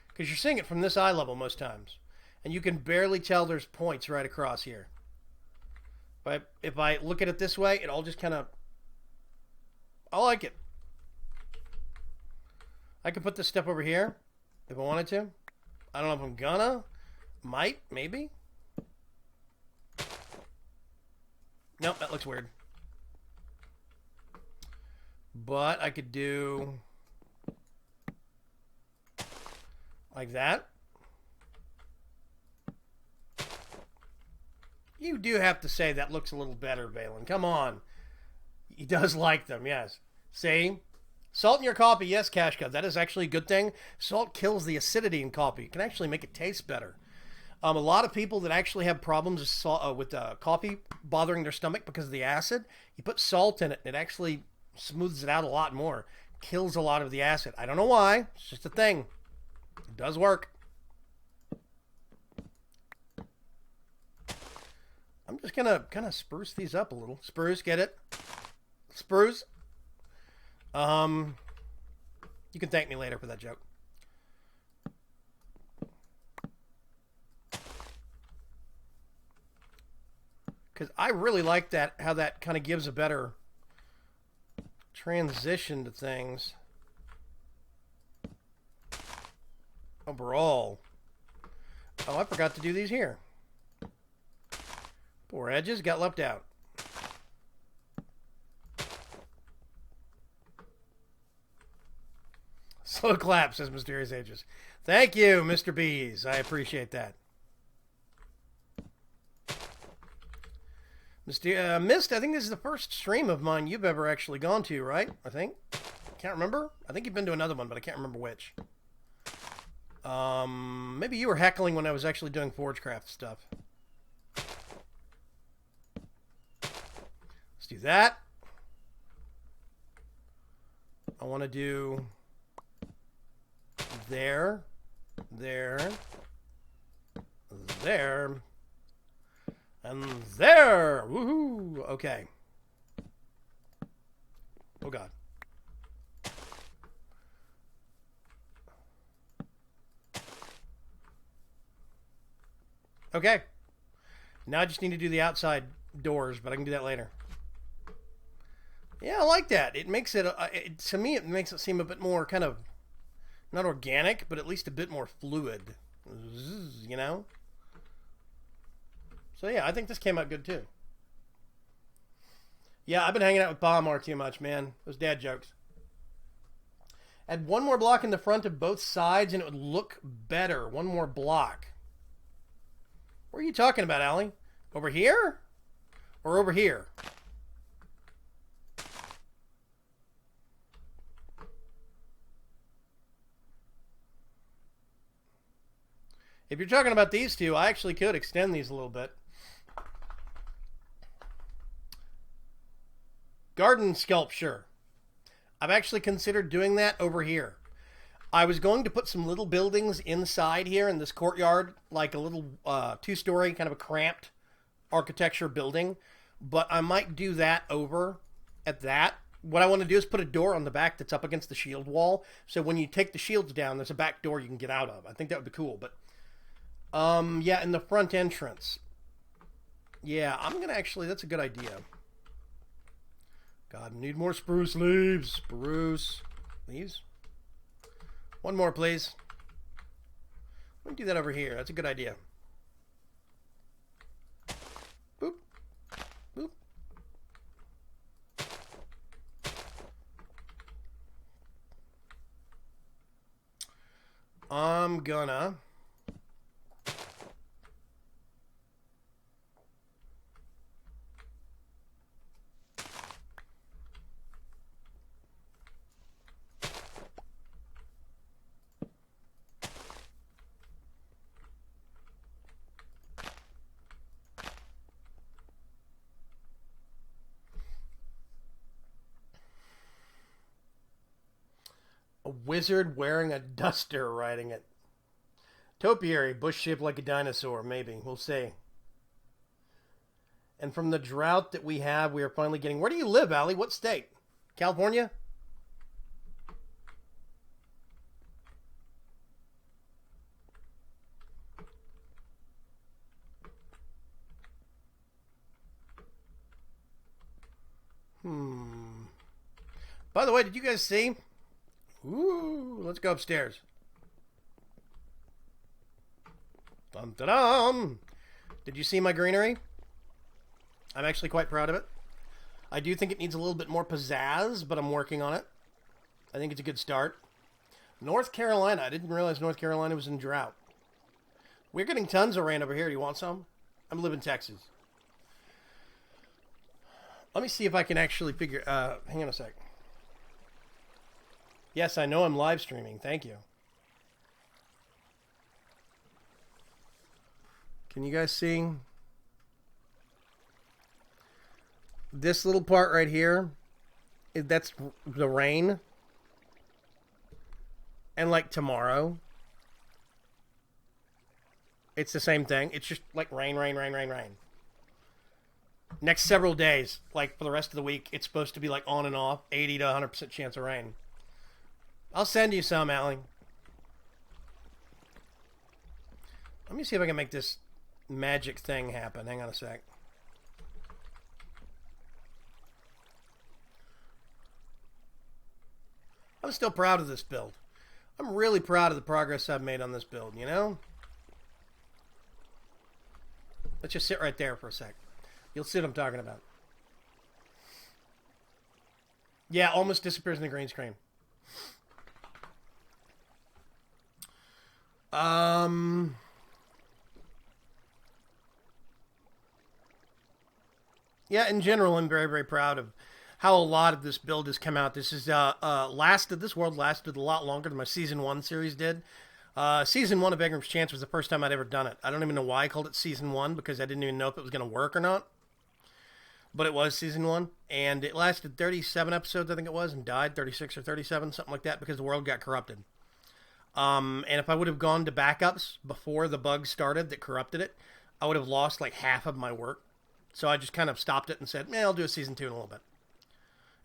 Because you're seeing it from this eye level most times. And you can barely tell there's points right across here. But if I look at it this way, it all just kind of... I like it. I could put this step over here if I wanted to. I don't know if I'm gonna. Might, maybe. Nope, that looks weird. But I could do like that. You do have to say that looks a little better, Valen. Come on. He does like them, yes. See? Salt in your coffee, yes, Cash Cut. That is actually a good thing. Salt kills the acidity in coffee. It can actually make it taste better. A lot of people that actually have problems with coffee bothering their stomach because of the acid, you put salt in it and it actually smooths it out a lot more. Kills a lot of the acid. I don't know why. It's just a thing. It does work. I'm just going to kind of spruce these up a little. Spruce, get it? Spruce. You can thank me later for that joke. Because I really like that, how that kind of gives a better transition to things. Overall. Oh, I forgot to do these here. Poor edges got left out. Slow clap, says Mysterious Ages. Thank you, Mr. Bees. I appreciate that. Mist, I think this is the first stream of mine you've ever actually gone to, right? I think. Can't remember. I think you've been to another one, but I can't remember which. Maybe you were heckling when I was actually doing Forgecraft stuff. Let's do that. I want to do there, there, there, and there. Woohoo! Okay. Oh God. Okay. Now I just need to do the outside doors, but I can do that later. Yeah, I like that. It makes it, to me, it makes it seem a bit more kind of, not organic, but at least a bit more fluid. You know? So yeah, I think this came out good too. Yeah, I've been hanging out with Bahamar too much, man. Those dad jokes. Add one more block in the front of both sides and it would look better. One more block. What are you talking about, Allie? Over here? Or over here? If you're talking about these two, I actually could extend these a little bit. Garden sculpture. I've actually considered doing that over here. I was going to put some little buildings inside here in this courtyard, like a little two-story, kind of a cramped architecture building, but I might do that over at that. What I want to do is put a door on the back that's up against the shield wall, so when you take the shields down, there's a back door you can get out of. I think that would be cool, but yeah, in the front entrance. Yeah, I'm going to actually, that's a good idea. God, I need more spruce leaves. Spruce leaves. One more, please. Let me do that over here. That's a good idea. Boop. Boop. I'm gonna... A wizard wearing a duster riding it. Topiary, bush shaped like a dinosaur, maybe. We'll see. And from the drought that we have, we are finally getting... Where do you live, Allie? What state? California? By the way, did you guys see? Ooh, let's go upstairs. Dun dun dun! Did you see my greenery? I'm actually quite proud of it. I do think it needs a little bit more pizzazz, but I'm working on it. I think it's a good start. North Carolina. I didn't realize North Carolina was in drought. We're getting tons of rain over here. Do you want some? I'm living in Texas. Let me see if I can actually figure... hang on a sec. Yes, I know I'm live streaming. Thank you. Can you guys see? This little part right here, that's the rain. And like tomorrow, it's the same thing. It's just like rain, rain, rain, rain, rain. Next several days, like for the rest of the week, it's supposed to be like on and off, 80 to 100% chance of rain. I'll send you some, Allie. Let me see if I can make this magic thing happen. Hang on a sec. I'm still proud of this build. I'm really proud of the progress I've made on this build, you know? Let's just sit right there for a sec. You'll see what I'm talking about. Yeah, almost disappears in the green screen. Yeah, in general, I'm very, very proud of how a lot of this build has come out. This is this world lasted a lot longer than my Season 1 series did. Season 1 of VAYGRIM'S Chance was the first time I'd ever done it. I don't even know why I called it Season 1, because I didn't even know if it was going to work or not. But it was Season 1, and it lasted 37 episodes, I think it was, and died 36 or 37, something like that, because the world got corrupted. And if I would have gone to backups before the bug started that corrupted it, I would have lost like half of my work. So I just kind of stopped it and said, I'll do a Season 2 in a little bit.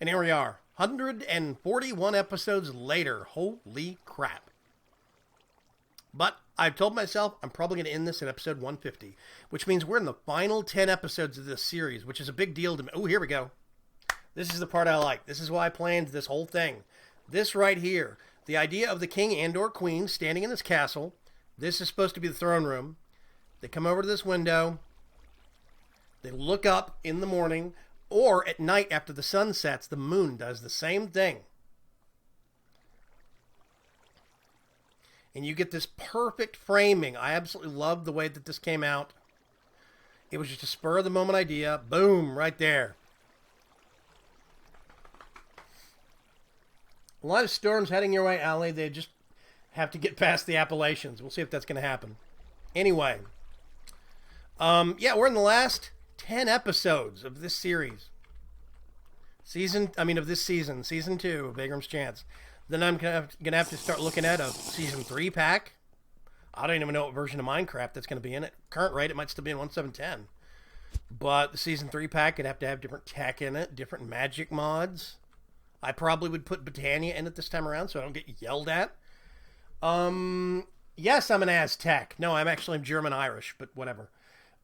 And here we are, 141 episodes later. Holy crap. But I've told myself I'm probably going to end this at episode 150, which means we're in the final 10 episodes of this series, which is a big deal to me. Oh, here we go. This is the part I like. This is why I planned this whole thing. This right here. The idea of the king and or queen standing in this castle. This is supposed to be the throne room. They come over to this window. They look up in the morning, or at night after the sun sets, the moon does the same thing. And you get this perfect framing. I absolutely love the way that this came out. It was just a spur of the moment idea. Boom, right there. A lot of storms heading your way, Allie. They just have to get past the Appalachians. We'll see if that's going to happen. Anyway. Yeah, we're in the last 10 episodes of this series. Of this season. Season 2 of VAYGRIM'S Chance. Then I'm going to have to start looking at a Season 3 pack. I don't even know what version of Minecraft that's going to be in it. Current rate, it might still be in 1.7.10. But the Season 3 pack could have to have different tech in it, different magic mods. I probably would put Britannia in it this time around so I don't get yelled at. Yes, I'm an Aztec. No, I'm actually German-Irish, but whatever.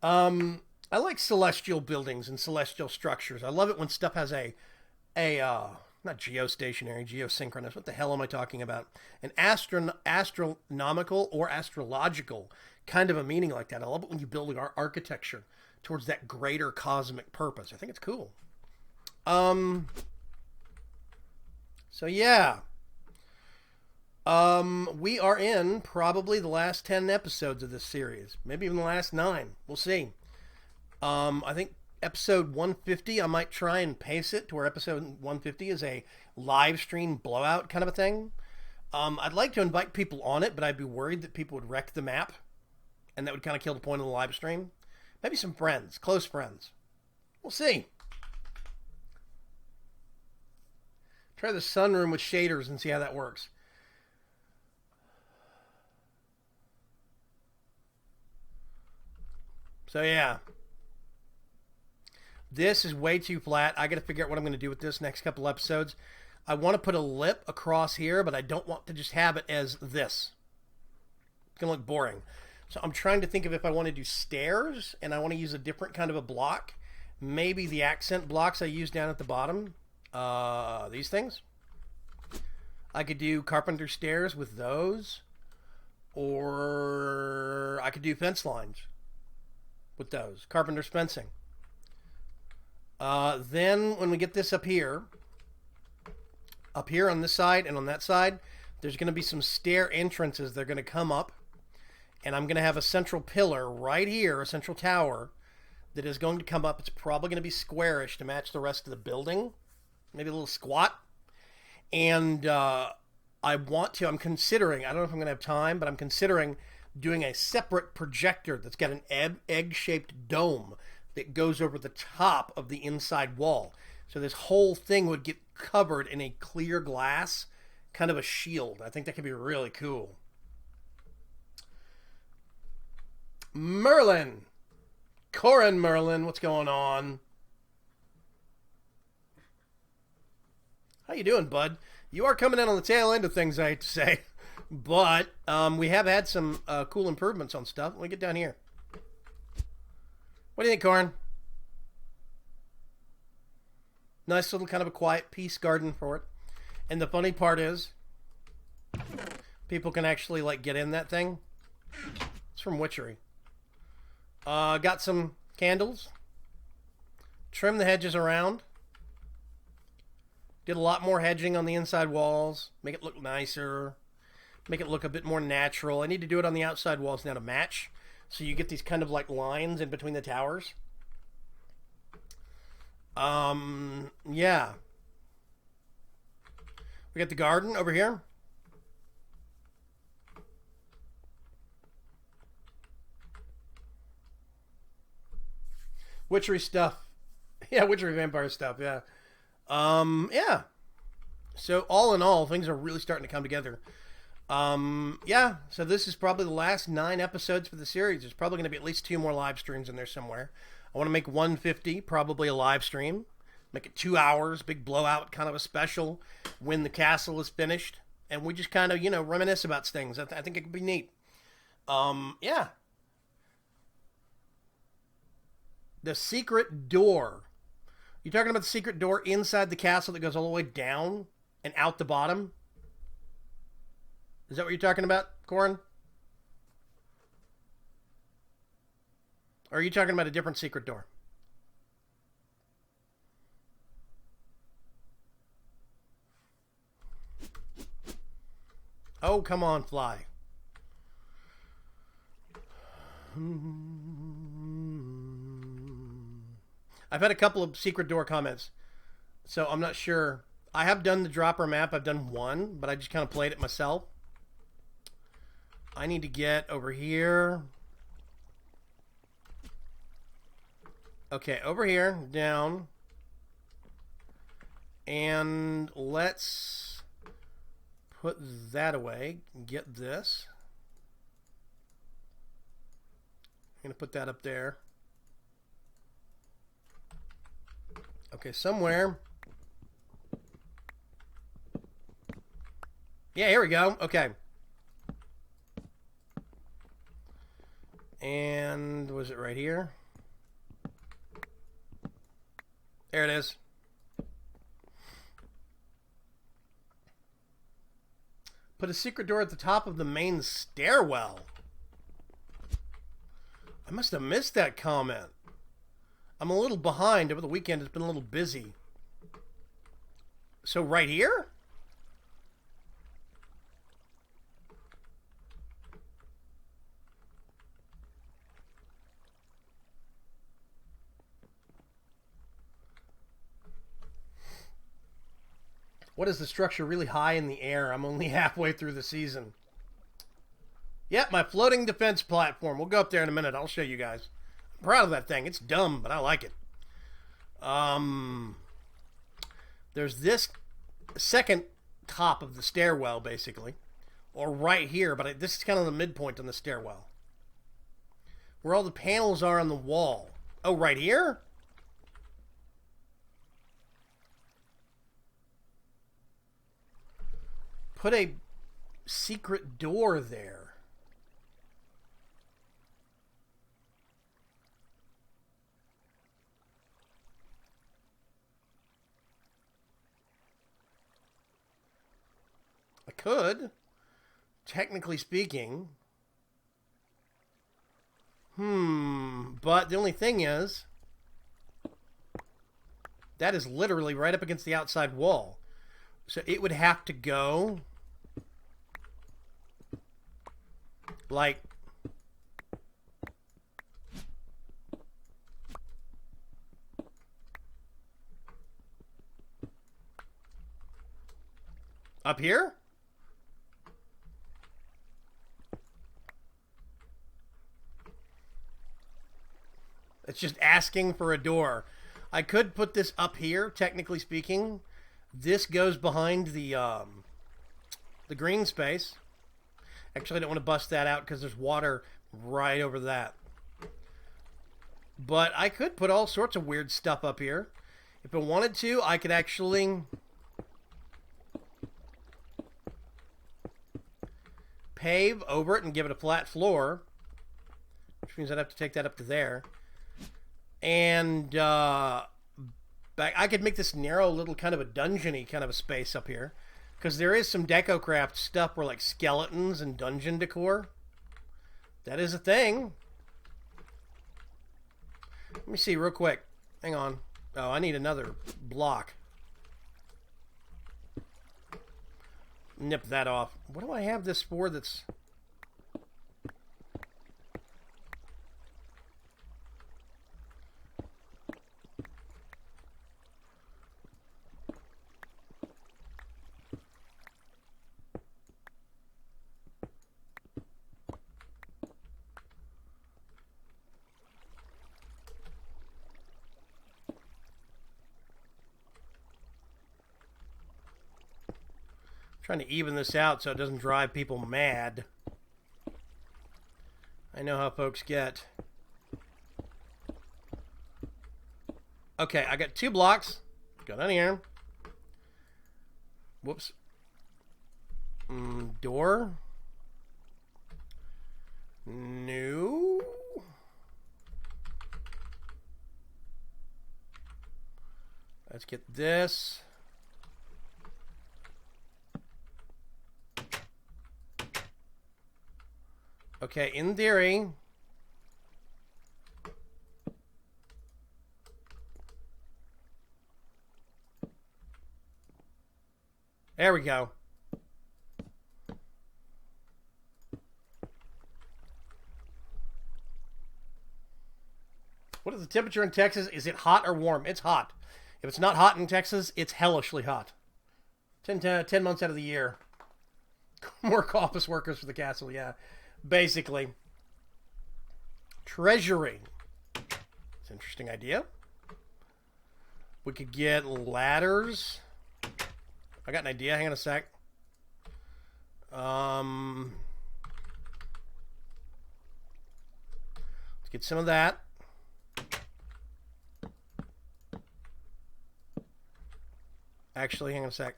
I like celestial buildings and celestial structures. I love it when stuff has not geostationary, geosynchronous. What the hell am I talking about? An astronomical or astrological kind of a meaning like that. I love it when you build our architecture towards that greater cosmic purpose. I think it's cool. So yeah. We are in probably the last 10 episodes of this series. Maybe even the last 9. We'll see. I think episode 150, I might try and pace it to where episode 150 is a live stream blowout kind of a thing. I'd like to invite people on it, but I'd be worried that people would wreck the map. And that would kind of kill the point of the live stream. Maybe some friends, close friends. We'll see. Try the sunroom with shaders and see how that works. So yeah. This is way too flat. I got to figure out what I'm going to do with this next couple episodes. I want to put a lip across here, but I don't want to just have it as this. It's going to look boring. So I'm trying to think of if I want to do stairs, and I want to use a different kind of a block. Maybe the accent blocks I use down at the bottom. These things. I could do carpenter stairs with those. Or I could do fence lines with those. Carpenter's fencing. Then when we get this up here on this side and on that side, there's going to be some stair entrances. They're going to come up. And I'm going to have a central pillar right here, a central tower, that is going to come up. It's probably going to be squarish to match the rest of the building. Maybe a little squat. And I'm considering, I don't know if I'm going to have time, but I'm considering doing a separate projector that's got an egg-shaped dome that goes over the top of the inside wall. So this whole thing would get covered in a clear glass, kind of a shield. I think that could be really cool. Merlin. Corin Merlin, what's going on? How you doing, bud? You are coming in on the tail end of things, I hate to say. But we have had some cool improvements on stuff. Let me get down here. What do you think, Corin? Nice little kind of a quiet peace garden for it. And the funny part is, people can actually like get in that thing. It's from Witchery. Got some candles. Trim the hedges around. Did a lot more hedging on the inside walls. Make it look nicer. Make it look a bit more natural. I need to do it on the outside walls now to match. So you get these kind of like lines in between the towers. Yeah. We got the garden over here. Witchery stuff. Yeah, Witchery vampire stuff, yeah. Yeah. So all in all, things are really starting to come together. Yeah, so this is probably the last 9 episodes for the series. There's probably going to be at least 2 more live streams in there somewhere. I want to make 150, probably a live stream. Make it 2 hours, big blowout, kind of a special when the castle is finished. And we just kind of, reminisce about things. I think it could be neat. Yeah. The secret door. You talking about the secret door inside the castle that goes all the way down and out the bottom? Is that what you're talking about, Corin? Or are you talking about a different secret door? Oh, come on, fly. I've had a couple of secret door comments, so I'm not sure. I have done the dropper map. I've done one, but I just kind of played it myself. I need to get over here. Okay, over here, down. And let's put that away. Get this. I'm going to put that up there. Okay, somewhere. Yeah, here we go. Okay. And was it right here? There it is. Put a secret door at the top of the main stairwell. I must have missed that comment. I'm a little behind. Over the weekend, it's been a little busy. So right here? What is the structure really high in the air? I'm only halfway through the season. Yep, my floating defense platform. We'll go up there in a minute. I'll show you guys. I'm proud of that thing. It's dumb, but I like it. There's this second top of the stairwell, basically. Or right here, but this is kind of the midpoint on the stairwell. Where all the panels are on the wall. Oh, right here? put a secret door there. I could, technically speaking. But the only thing is, that is literally right up against the outside wall. So it would have to go like up here? It's just asking for a door. I could put this up here, technically speaking. This goes behind the green space. Actually, I don't want to bust that out because there's water right over that. But I could put all sorts of weird stuff up here. If I wanted to, I could actually pave over it and give it a flat floor. Which means I'd have to take that up to there. And back, I could make this narrow little kind of a dungeon-y kind of a space up here. Because there is some DecoCraft stuff where like skeletons and dungeon decor. That is a thing. Let me see real quick. Hang on. Oh, I need another block. Nip that off. What do I have this for that's... Trying to even this out so it doesn't drive people mad. I know how folks get. Okay, I got 2 blocks. Go down here. Whoops. Door. No. Let's get this. Okay, in theory, there we go. What is the temperature in Texas? Is it hot or warm? It's hot. If it's not hot in Texas, it's hellishly hot. 10 months out of the year. More office workers for the castle, yeah. Basically. Treasury. It's an interesting idea. We could get ladders. I got an idea. Hang on a sec. Let's get some of that. Actually, hang on a sec.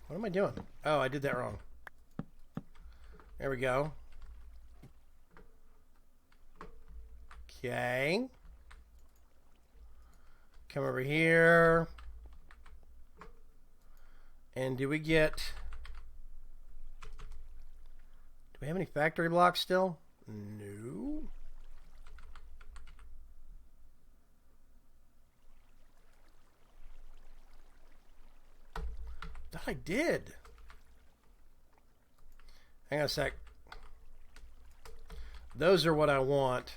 What am I doing? Oh, I did that wrong. There we go. Okay. Come over here. And do we have any factory blocks still? No. Thought I did. Hang on a sec. Those are what I want.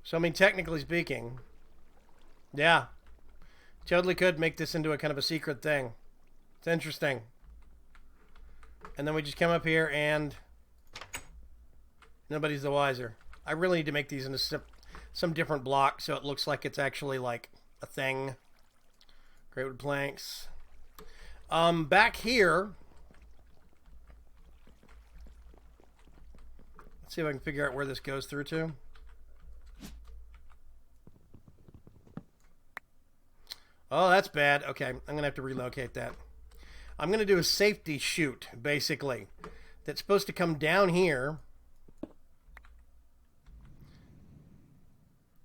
So, I mean, technically speaking, yeah, totally could make this into a kind of a secret thing. It's interesting. And then we just come up here and Nobody's the wiser. I really need to make these into some different block so it looks like it's actually like a thing. Great wood planks. Back here, let's see if I can figure out where this goes through to. Oh, that's bad. Okay, I'm going to have to relocate that. I'm going to do a safety chute, basically, that's supposed to come down here.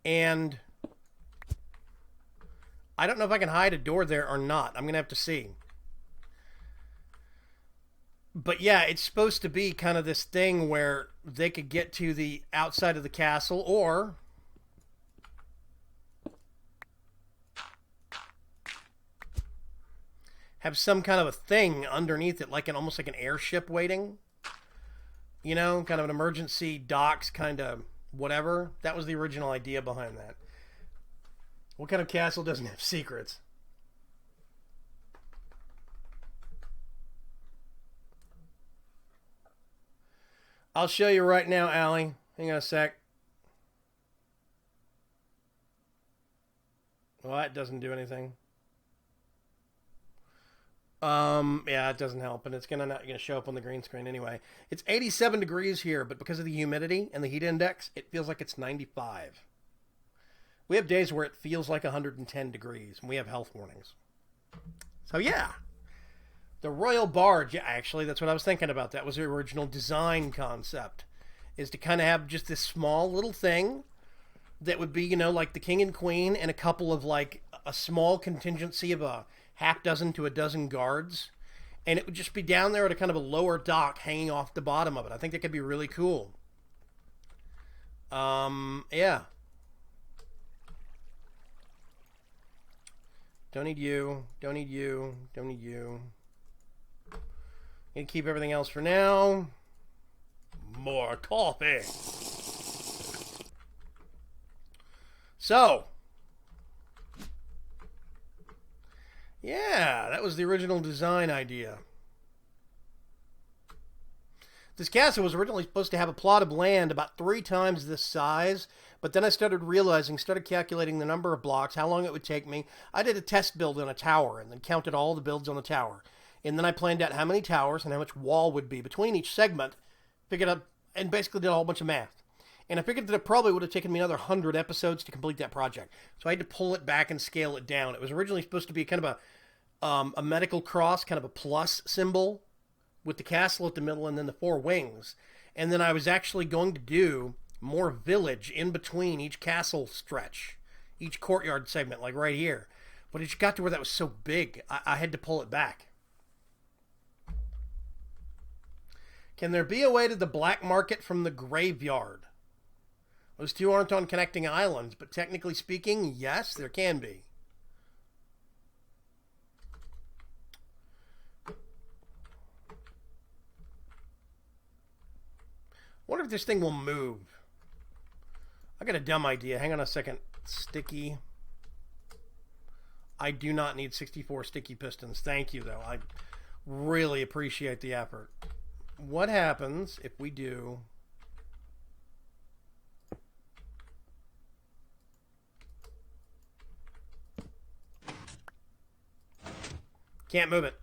And I don't know if I can hide a door there or not. I'm going to have to see. But yeah, it's supposed to be kind of this thing where they could get to the outside of the castle, or have some kind of a thing underneath it, like almost like an airship waiting. You know, kind of an emergency docks kind of whatever. That was the original idea behind that. What kind of castle doesn't have secrets? I'll show you right now, Allie. Hang on a sec. Well, that doesn't do anything. Yeah, it doesn't help, and it's not gonna show up on the green screen anyway. It's 87 degrees here, but because of the humidity and the heat index, it feels like it's 95. We have days where it feels like 110 degrees, and we have health warnings. So yeah, the Royal Barge. Yeah, actually, that's what I was thinking about. That was the original design concept, is to kind of have just this small little thing that would be, you know, like the king and queen and a couple of like a small contingency of a half dozen to a dozen guards, and it would just be down there at a kind of a lower dock hanging off the bottom of it. I think that could be really cool. Yeah. Don't need you. Don't need you. Don't need you. Gonna keep everything else for now. More coffee. So, yeah, that was the original design idea. This castle was originally supposed to have a plot of land about 3 times this size, but then I started calculating the number of blocks, how long it would take me. I did a test build on a tower and then counted all the builds on the tower. And then I planned out how many towers and how much wall would be between each segment, figured out, and basically did a whole bunch of math. And I figured that it probably would have taken me another 100 episodes to complete that project. So I had to pull it back and scale it down. It was originally supposed to be kind of a medical cross, kind of a plus symbol, with the castle at the middle and then the 4 wings. And then I was actually going to do more village in between each castle stretch, each courtyard segment, like right here. But it just got to where that was so big, I had to pull it back. Can there be a way to the black market from the graveyard? Those 2 aren't on connecting islands, but technically speaking, yes, there can be. Wonder if this thing will move. I got a dumb idea. Hang on a second. Sticky. I do not need 64 sticky pistons. Thank you, though. I really appreciate the effort. What happens if we do... Can't move it.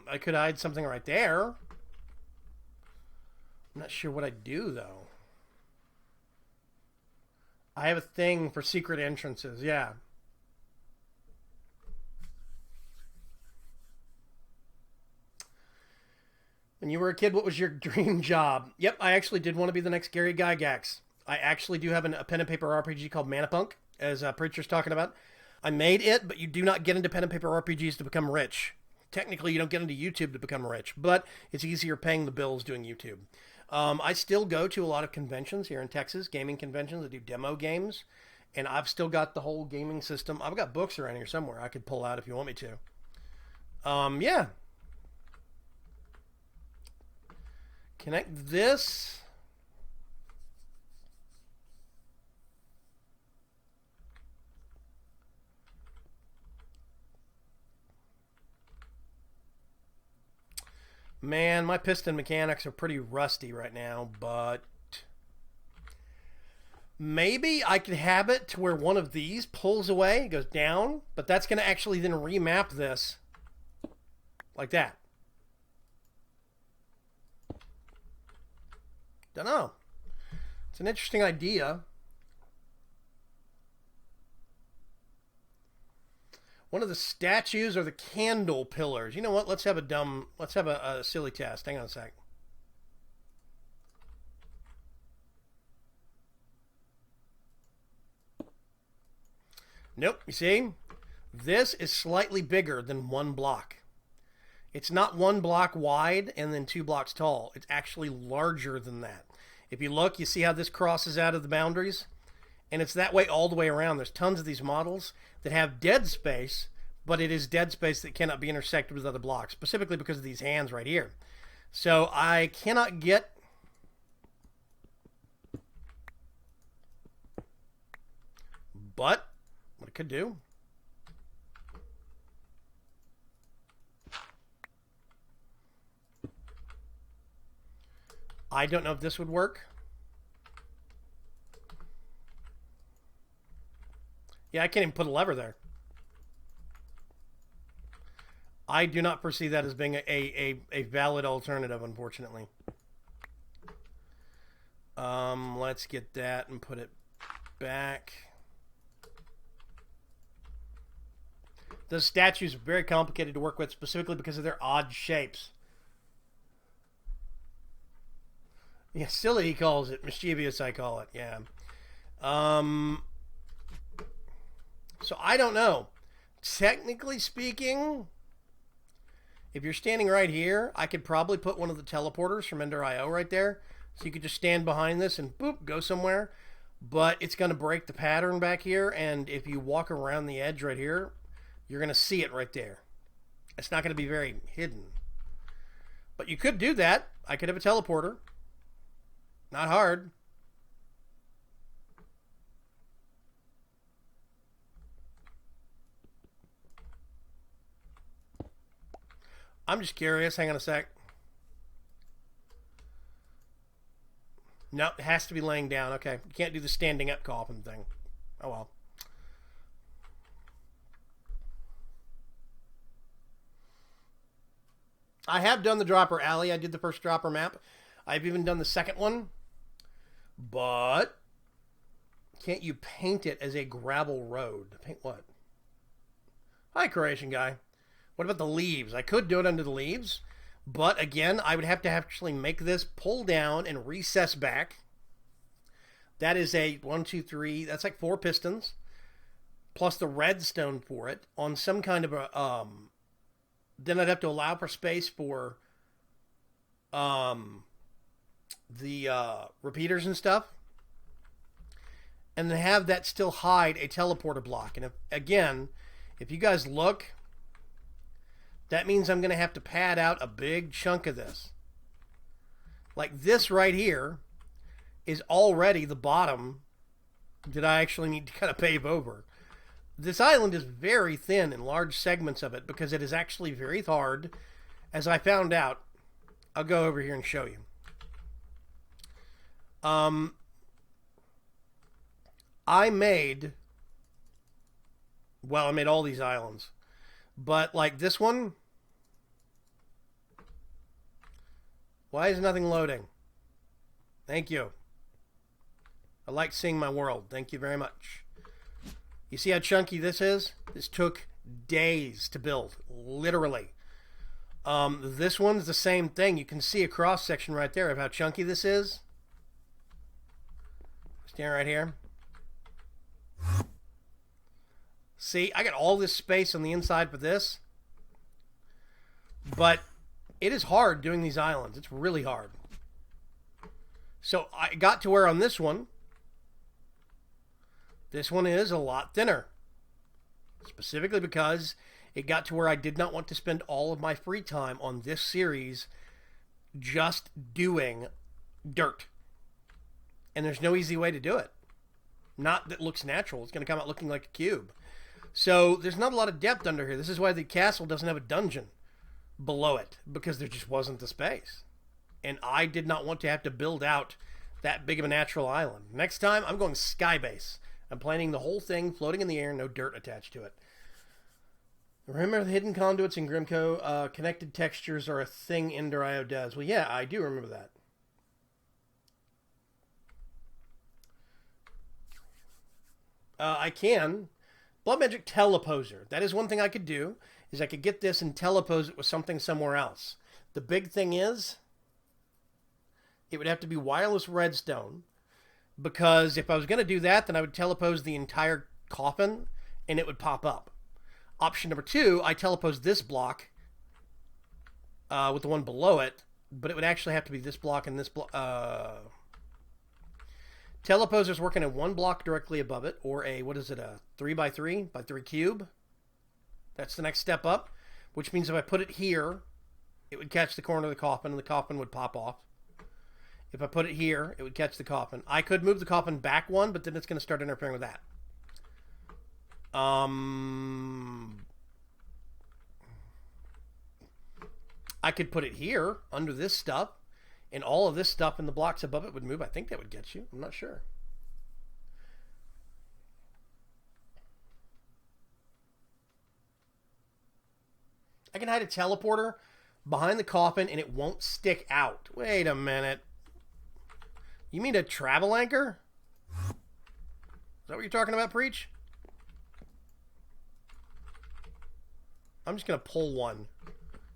I could hide something right there. I'm not sure what I'd do, though. I have a thing for secret entrances, yeah. When you were a kid, what was your dream job? Yep, I actually did want to be the next Gary Gygax. I actually do have a pen and paper RPG called Manapunk, as Preacher's talking about. I made it, but you do not get into pen and paper RPGs to become rich. Technically, you don't get into YouTube to become rich, but it's easier paying the bills doing YouTube. I still go to a lot of conventions here in Texas, gaming conventions that do demo games, and I've still got the whole gaming system. I've got books around here somewhere I could pull out if you want me to. Yeah. Connect this. Man, my piston mechanics are pretty rusty right now, but maybe I could have it to where one of these pulls away, goes down, but that's going to actually then remap this like that. Don't know. It's an interesting idea. One of the statues or the candle pillars. You know what? Let's have a silly test. Hang on a sec. Nope. You see? This is slightly bigger than one block. It's not one block wide and then 2 blocks tall. It's actually larger than that. If you look, you see how this crosses out of the boundaries? And it's that way all the way around. There's tons of these models that have dead space, but it is dead space that cannot be intersected with other blocks, specifically because of these hands right here. So I cannot get... But what it could do... I don't know if this would work. Yeah, I can't even put a lever there. I do not perceive that as being a valid alternative, unfortunately. Let's get that and put it back. Those statues are very complicated to work with, specifically because of their odd shapes. Yeah, silly he calls it. Mischievous I call it. Yeah. So I don't know. Technically speaking, if you're standing right here, I could probably put one of the teleporters from Ender.io right there. So you could just stand behind this and boop, go somewhere. But it's going to break the pattern back here. And if you walk around the edge right here, you're going to see it right there. It's not going to be very hidden. But you could do that. I could have a teleporter. Not hard. I'm just curious. Hang on a sec. No, it has to be laying down. Okay. You can't do the standing up coffin thing. Oh well. I have done the dropper alley. I did the first dropper map. I've even done the second one. But can't you paint it as a gravel road? Paint what? Hi, Croatian guy. What about the leaves? I could do it under the leaves, but again, I would have to actually make this pull down and recess back. That is a 1, 2, 3. That's like 4 pistons, plus the redstone for it on some kind of a. Then I'd have to allow for space for the repeaters and stuff, and then have that still hide a teleporter block. And if you guys look, that means I'm going to have to pad out a big chunk of this. Like this right here is already the bottom that I actually need to kind of pave over. This island is very thin in large segments of it because it is actually very hard. As I found out, I'll go over here and show you. I made all these islands, but like this one, why is nothing loading? Thank you. I like seeing my world. Thank you very much. You see how chunky this is? This took days to build, literally. This one's the same thing. You can see a cross section right there of how chunky this is. Stand right here. See, I got all this space on the inside for this. But it is hard doing these islands. It's really hard. So I got to where on this one is a lot thinner. Specifically because it got to where I did not want to spend all of my free time on this series just doing dirt. And there's no easy way to do it. Not that looks natural. It's going to come out looking like a cube. So there's not a lot of depth under here. This is why the castle doesn't have a dungeon below it, because there just wasn't the space. And I did not want to have to build out that big of a natural island. Next time, I'm going sky base. I'm planning the whole thing floating in the air, no dirt attached to it. Remember the hidden conduits in Grimco? Connected textures are a thing Ender.io does. Well, yeah, I do remember that. I can. Blood Magic Teleposer. That is one thing I could do, is I could get this and telepose it with something somewhere else. The big thing is, it would have to be wireless redstone, because if I was going to do that, then I would telepose the entire coffin, and it would pop up. Option number 2, I telepose this block with the one below it, but it would actually have to be this block and this block. Teleposer's working in one block directly above it, or a, what is it, a 3x3 by 3 cube. That's the next step up, which means if I put it here, it would catch the corner of the coffin, and the coffin would pop off. If I put it here, it would catch the coffin. I could move the coffin back one, but then it's going to start interfering with that. I could put it here, under this stuff, and all of this stuff in the blocks above it would move. I think that would get you. I'm not sure. I can hide a teleporter behind the coffin and it won't stick out. Wait a minute. You mean a travel anchor? Is that what you're talking about, Preach? I'm just going to pull one.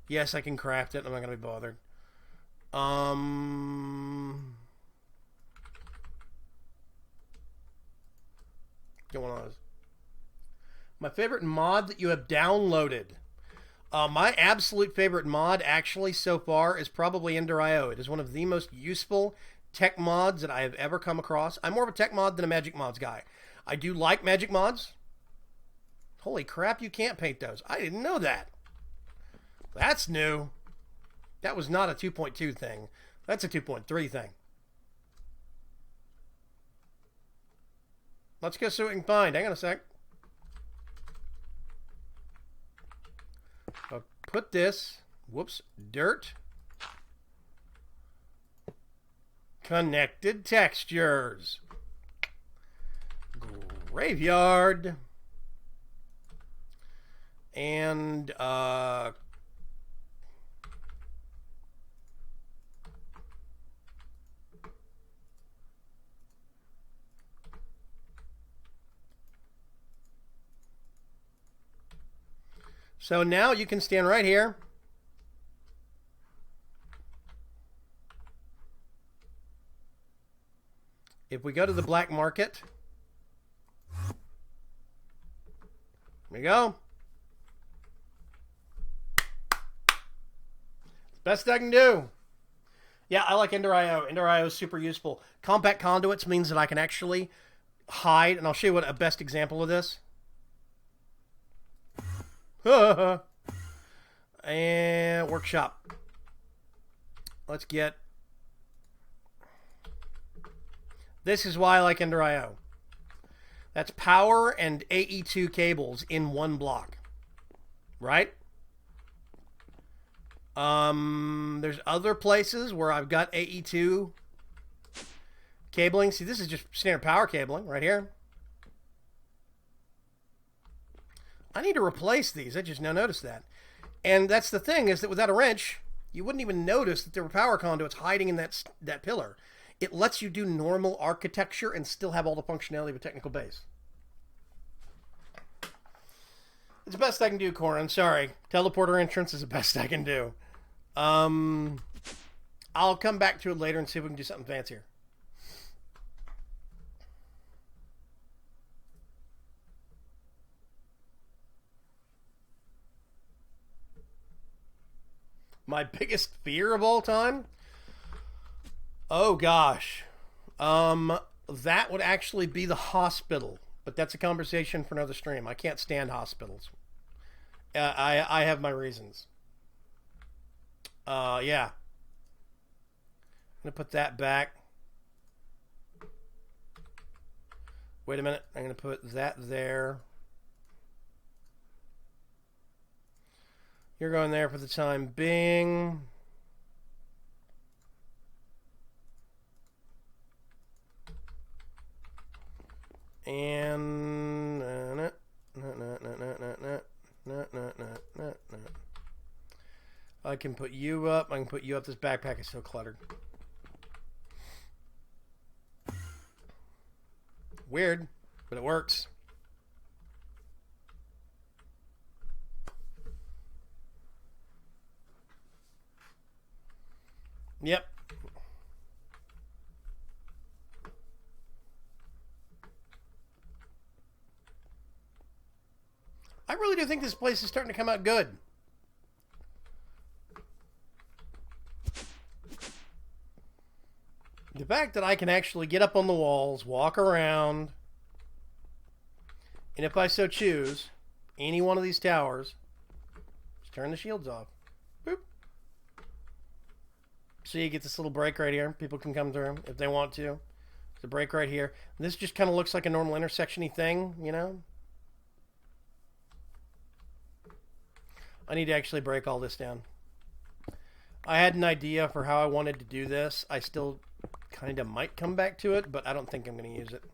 Yes, I can craft it. I'm not going to be bothered. Get one of those. My favorite mod that you have downloaded. My absolute favorite mod, actually, so far, is probably Ender.io. It is one of the most useful tech mods that I have ever come across. I'm more of a tech mod than a magic mods guy. I do like magic mods. Holy crap, you can't paint those. I didn't know that. That's new. That was not a 2.2 thing. That's a 2.3 thing. Let's go see what we can find. Hang on a sec. I'll put this, whoops, dirt. Connected textures. Graveyard. And, so now you can stand right here. If we go to the black market, there we go. Best I can do. Yeah, I like Ender.io. Ender.io is super useful. Compact conduits means that I can actually hide, and I'll show you what a best example of this. And workshop. Let's get. This is why I like Ender.io. That's power and AE2 cables in one block. Right? There's other places where I've got AE2 cabling. See, this is just standard power cabling right here. I need to replace these. I just now noticed that. And that's the thing, is that without a wrench, you wouldn't even notice that there were power conduits hiding in that pillar. It lets you do normal architecture and still have all the functionality of a technical base. It's the best I can do, Corin. Sorry. Teleporter entrance is the best I can do. I'll come back to it later and see if we can do something fancier. My biggest fear of all time? Oh gosh. That would actually be the hospital. But that's a conversation for another stream. I can't stand hospitals. I have my reasons. Yeah. going to put that back. Wait a minute. I'm going to put that there. You're going there for the time being. And I can put you up. I can put you up. This backpack is so cluttered. Weird, but it works. Yep. I really do think this place is starting to come out good. The fact that I can actually get up on the walls, walk around, and if I so choose, any one of these towers, just turn the shields off. Boop. See, you get this little break right here. People can come through if they want to. There's a break right here. And this just kind of looks like a normal intersection-y thing, you know? I need to actually break all this down. I had an idea for how I wanted to do this. I still kind of might come back to it, but I don't think I'm going to use it.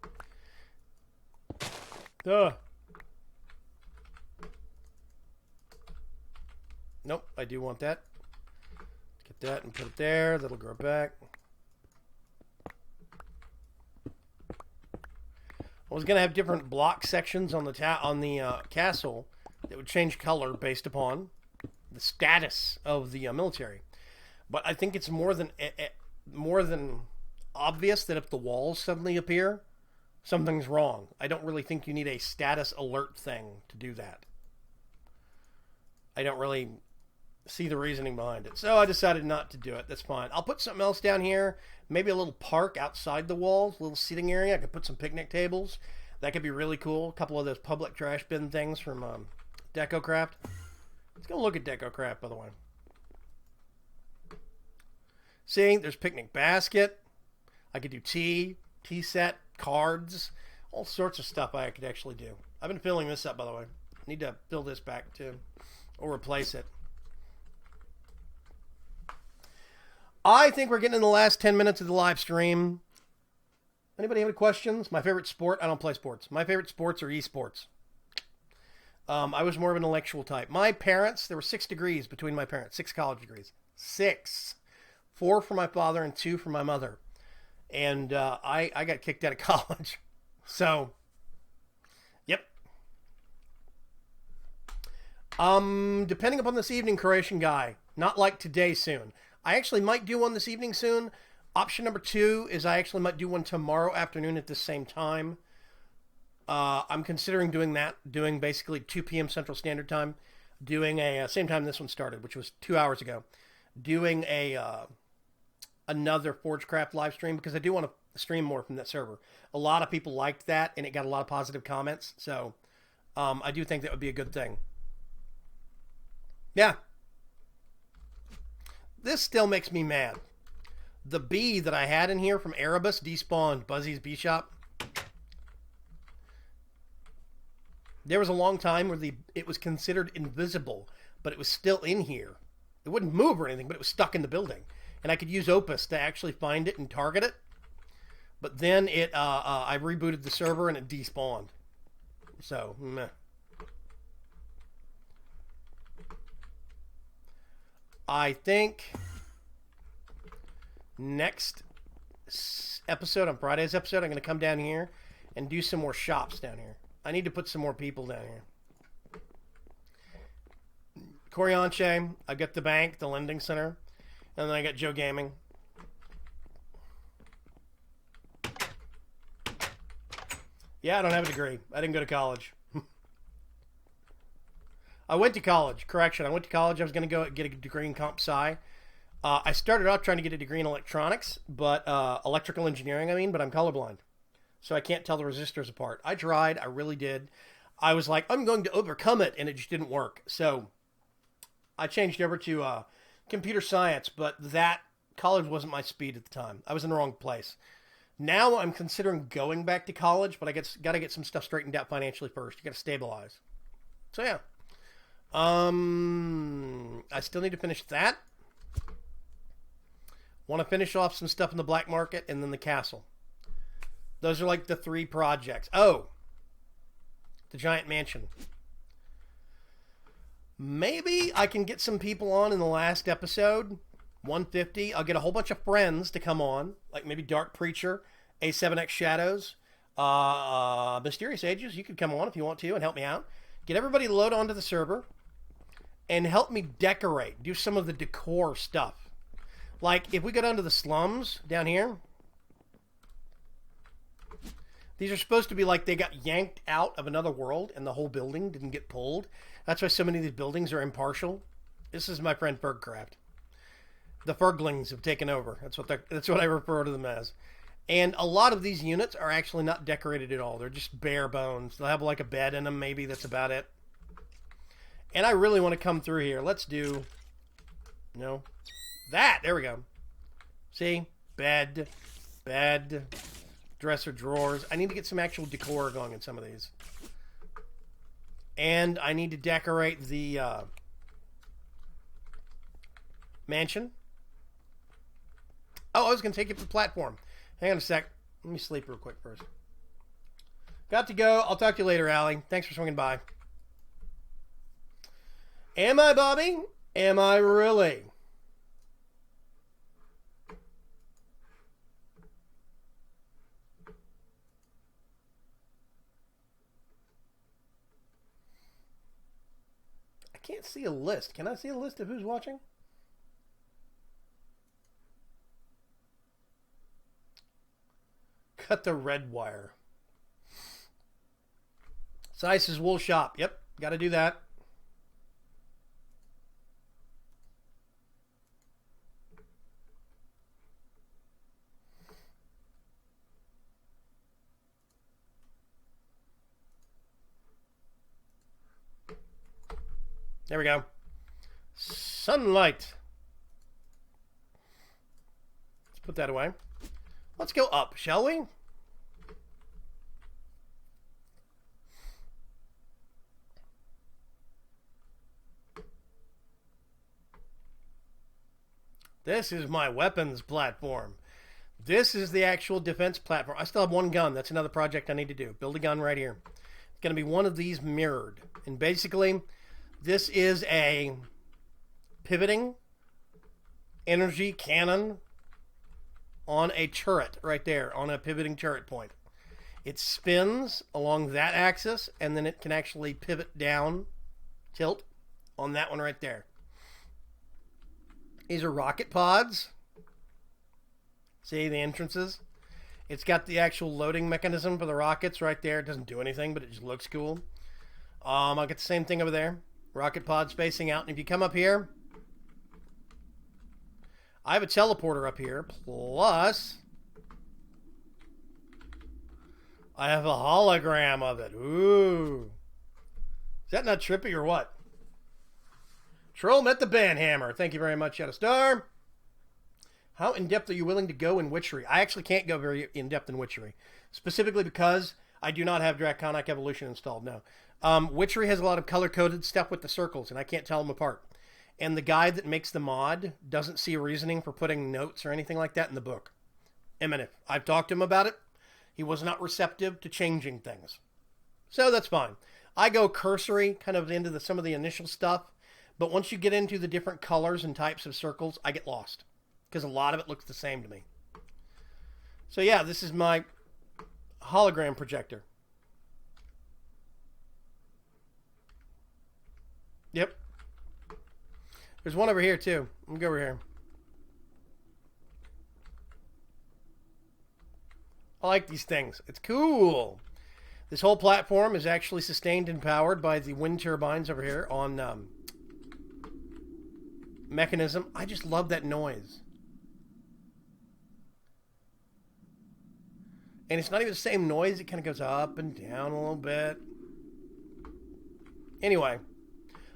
Nope, I do want that. Get that and put it there. That'll grow back. I was going to have different block sections on the castle that would change color based upon the status of the military. But I think it's more than obvious that if the walls suddenly appear, something's wrong. I don't really think you need a status alert thing to do that. I don't really see the reasoning behind it. So I decided not to do it. That's fine. I'll put something else down here. Maybe a little park outside the walls, a little seating area. I could put some picnic tables. That could be really cool. A couple of those public trash bin things from DecoCraft. Let's go look at DecoCraft, by the way. See, there's picnic basket. I could do tea set, cards, all sorts of stuff I could actually do. I've been filling this up, by the way. Need to fill this back too, or replace it. I think we're getting in the last 10 minutes of the live stream. Anybody have any questions? My favorite sport? I don't play sports. My favorite sports are esports. I was more of an intellectual type. My parents, there were 6 degrees between my parents, 6 college degrees. 6. 4 for my father and 2 for my mother. And I got kicked out of college. So, yep. Depending upon this evening, Croatian guy, not like today soon. I actually might do one this evening soon. Option number 2 is I actually might do one tomorrow afternoon at the same time. I'm considering doing that, doing basically 2 p.m. Central Standard Time, doing a, same time this one started, which was 2 hours ago, doing a, another Forgecraft live stream, because I do want to stream more from that server. A lot of people liked that, and it got a lot of positive comments, so I do think that would be a good thing. Yeah. This still makes me mad. The bee that I had in here from Erebus despawned Buzzy's Bee Shop. There was a long time where it was considered invisible, but it was still in here. It wouldn't move or anything, but it was stuck in the building. And I could use Opus to actually find it and target it. But then I rebooted the server and it despawned. So, meh. I think next episode, on Friday's episode, I'm going to come down here and do some more shops down here. I need to put some more people down here. Corianche, I got the bank, the lending center, and then I got Joe Gaming. Yeah, I don't have a degree. I didn't go to college. I went to college. Correction, I went to college. I was going to go get a degree in comp sci. I started out trying to get a degree in electronics, but electrical engineering, but I'm colorblind. So I can't tell the resistors apart. I tried. I really did. I was like, I'm going to overcome it, and it just didn't work. So I changed over to computer science, but that college wasn't my speed at the time. I was in the wrong place. Now I'm considering going back to college, but I got to get some stuff straightened out financially first. You got to stabilize. So yeah. I still need to finish that. Want to finish off some stuff in the black market and then the castle. Those are like the 3 projects. Oh, the giant mansion. Maybe I can get some people on in the last episode, 150. I'll get a whole bunch of friends to come on, like maybe Dark Preacher, A7X Shadows, Mysterious Ages. You could come on if you want to and help me out. Get everybody to load onto the server and help me decorate, do some of the decor stuff. Like if we go down to the slums down here, these are supposed to be like they got yanked out of another world and the whole building didn't get pulled. That's why so many of these buildings are impartial. This is my friend Fergcraft. The Ferglings have taken over. That's what I refer to them as. And a lot of these units are actually not decorated at all. They're just bare bones. They'll have like a bed in them, maybe. That's about it. And I really want to come through here. Let's do, that. There we go. See? Bed, dresser, drawers. I need to get some actual decor going in some of these. And I need to decorate the mansion. Oh, I was going to take it to the platform. Hang on a sec. Let me sleep real quick first. Got to go. I'll talk to you later, Allie. Thanks for swinging by. Am I, Bobby? Am I really? I can't see a list. Can I see a list of who's watching? Cut the red wire. Sice's Wool Shop. Yep, got to do that. There we go. Sunlight. Let's put that away. Let's go up, shall we? This is my weapons platform. This is the actual defense platform. I still have one gun. That's another project I need to do. Build a gun right here. It's going to be one of these mirrored. And basically, this is a pivoting energy cannon on a turret right there, on a pivoting turret point. It spins along that axis, and then it can actually pivot down, tilt, on that one right there. These are rocket pods. See the entrances? It's got the actual loading mechanism for the rockets right there. It doesn't do anything, but it just looks cool. I'll get the same thing over there. Rocket pod spacing out. And if you come up here, I have a teleporter up here. Plus, I have a hologram of it. Ooh. Is that not trippy or what? Troll met the banhammer. Thank you very much, Shadowstar. How in-depth are you willing to go in Witchery? I actually can't go very in-depth in Witchery. Specifically because I do not have Draconic Evolution installed, no. Witchery has a lot of color-coded stuff with the circles, and I can't tell them apart. And the guy that makes the mod doesn't see a reasoning for putting notes or anything like that in the book. I've talked to him about it. He was not receptive to changing things. So that's fine. I go cursory, kind of into some of the initial stuff. But once you get into the different colors and types of circles, I get lost. Because a lot of it looks the same to me. So yeah, this is my hologram projector. Yep. There's one over here too. Let me go over here. I like these things. It's cool. This whole platform is actually sustained and powered by the wind turbines over here on mechanism. I just love that noise. And it's not even the same noise. It kind of goes up and down a little bit. Anyway,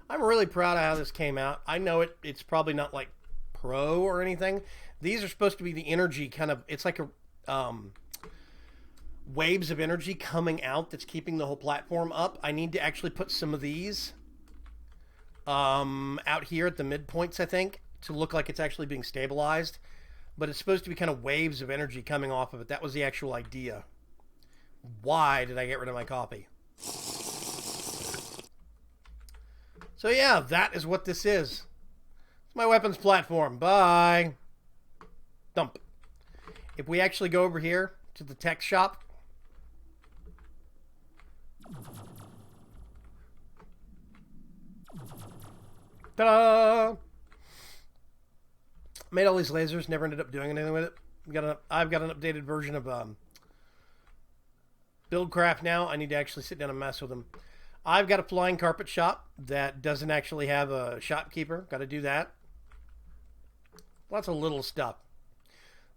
I'm really proud of how this came out. I know it's probably not like pro or anything, These are supposed to be the energy kind of, it's like a waves of energy coming out that's keeping the whole platform up. I need to actually put some of these out here at the midpoints, I think, to look like it's actually being stabilized. But it's supposed to be kind of waves of energy coming off of it. That was the actual idea. Why did I get rid of my copy? So yeah, that is what this is. It's my weapons platform. Bye. Dump. If we actually go over here to the tech shop. Ta-da! Made all these lasers, never ended up doing anything with it. I've got an updated version of Buildcraft now. I need to actually sit down and mess with them. I've got a flying carpet shop that doesn't actually have a shopkeeper. Got to do that. Lots of little stuff.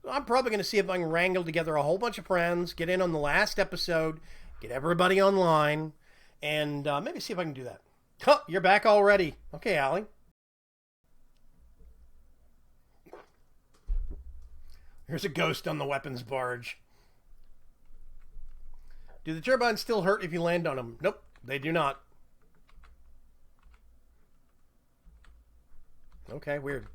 I'm probably going to see if I can wrangle together a whole bunch of friends, get in on the last episode, get everybody online, and maybe see if I can do that. Huh, you're back already. Okay, Allie. There's a ghost on the weapons barge. Do the turbines still hurt if you land on them? Nope, they do not. Okay, weird.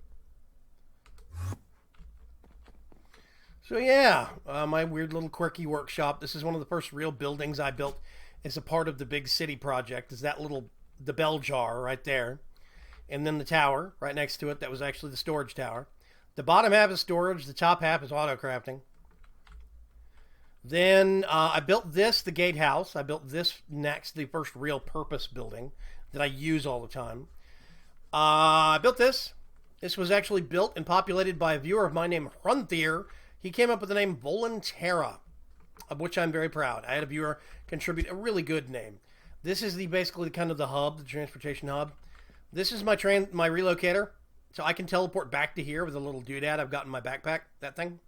So yeah, my weird little quirky workshop. This is one of the first real buildings I built as a part of the big city project. Is that the bell jar right there. And then the tower right next to it. That was actually the storage tower. The bottom half is storage. The top half is auto crafting. Then I built this, the gatehouse. I built this next, the first real purpose building that I use all the time. I built this. This was actually built and populated by a viewer of mine named Hrunthier. He came up with the name Volunterra, of which I'm very proud. I had a viewer contribute a really good name. This is basically kind of the hub, the transportation hub. This is my relocator. So I can teleport back to here with a little doodad I've got in my backpack. That thing.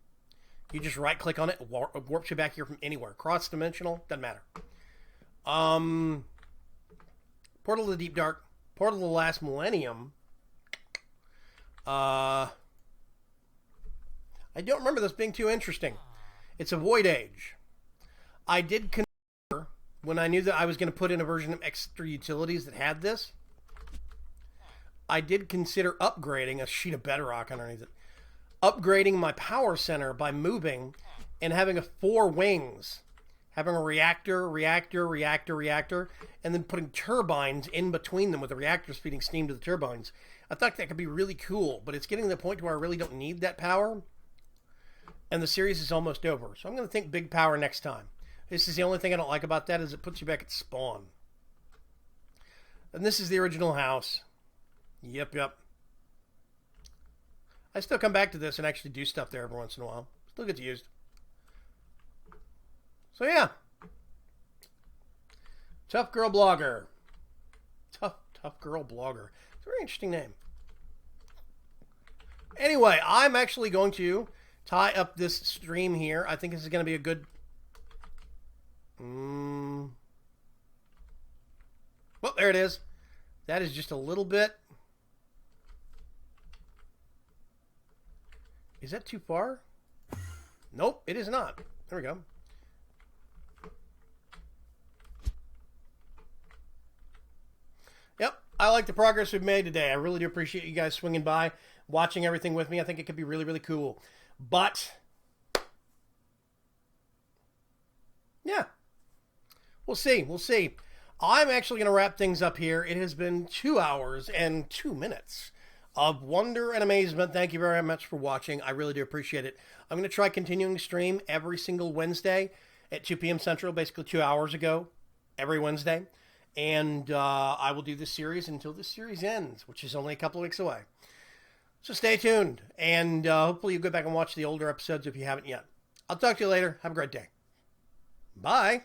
You just right click on it. It warps you back here from anywhere. Cross dimensional. Doesn't matter. Portal to the Deep Dark. Portal to the Last Millennium. I don't remember this being too interesting. It's a Void Age. I did consider, when I knew that I was going to put in a version of Extra Utilities that had this, I did consider upgrading a sheet of bedrock underneath it. Upgrading my power center by moving and having 4 wings. Having a reactor, and then putting turbines in between them with the reactors feeding steam to the turbines. I thought that could be really cool, but it's getting to the point where I really don't need that power. And the series is almost over. So I'm going to think big power next time. This is the only thing I don't like about that is it puts you back at spawn. And this is the original house. Yep. I still come back to this and actually do stuff there every once in a while. Still gets used. So yeah. Tough Girl Blogger. Tough Girl Blogger. It's a very interesting name. Anyway, I'm actually going to tie up this stream here. I think this is going to be a good... Well, there it is. That is just a little bit... Is that too far? Nope, it is not. There we go. Yep, I like the progress we've made today. I really do appreciate you guys swinging by, watching everything with me. I think it could be really, really cool. But, yeah, we'll see. I'm actually going to wrap things up here. It has been 2 hours and 2 minutes of wonder and amazement. Thank you very much for watching. I really do appreciate it. I'm going to try continuing to stream every single Wednesday at 2 p.m. Central, basically 2 hours ago, every Wednesday. And I will do this series until this series ends, which is only a couple of weeks away. So stay tuned, and hopefully you'll go back and watch the older episodes if you haven't yet. I'll talk to you later. Have a great day. Bye.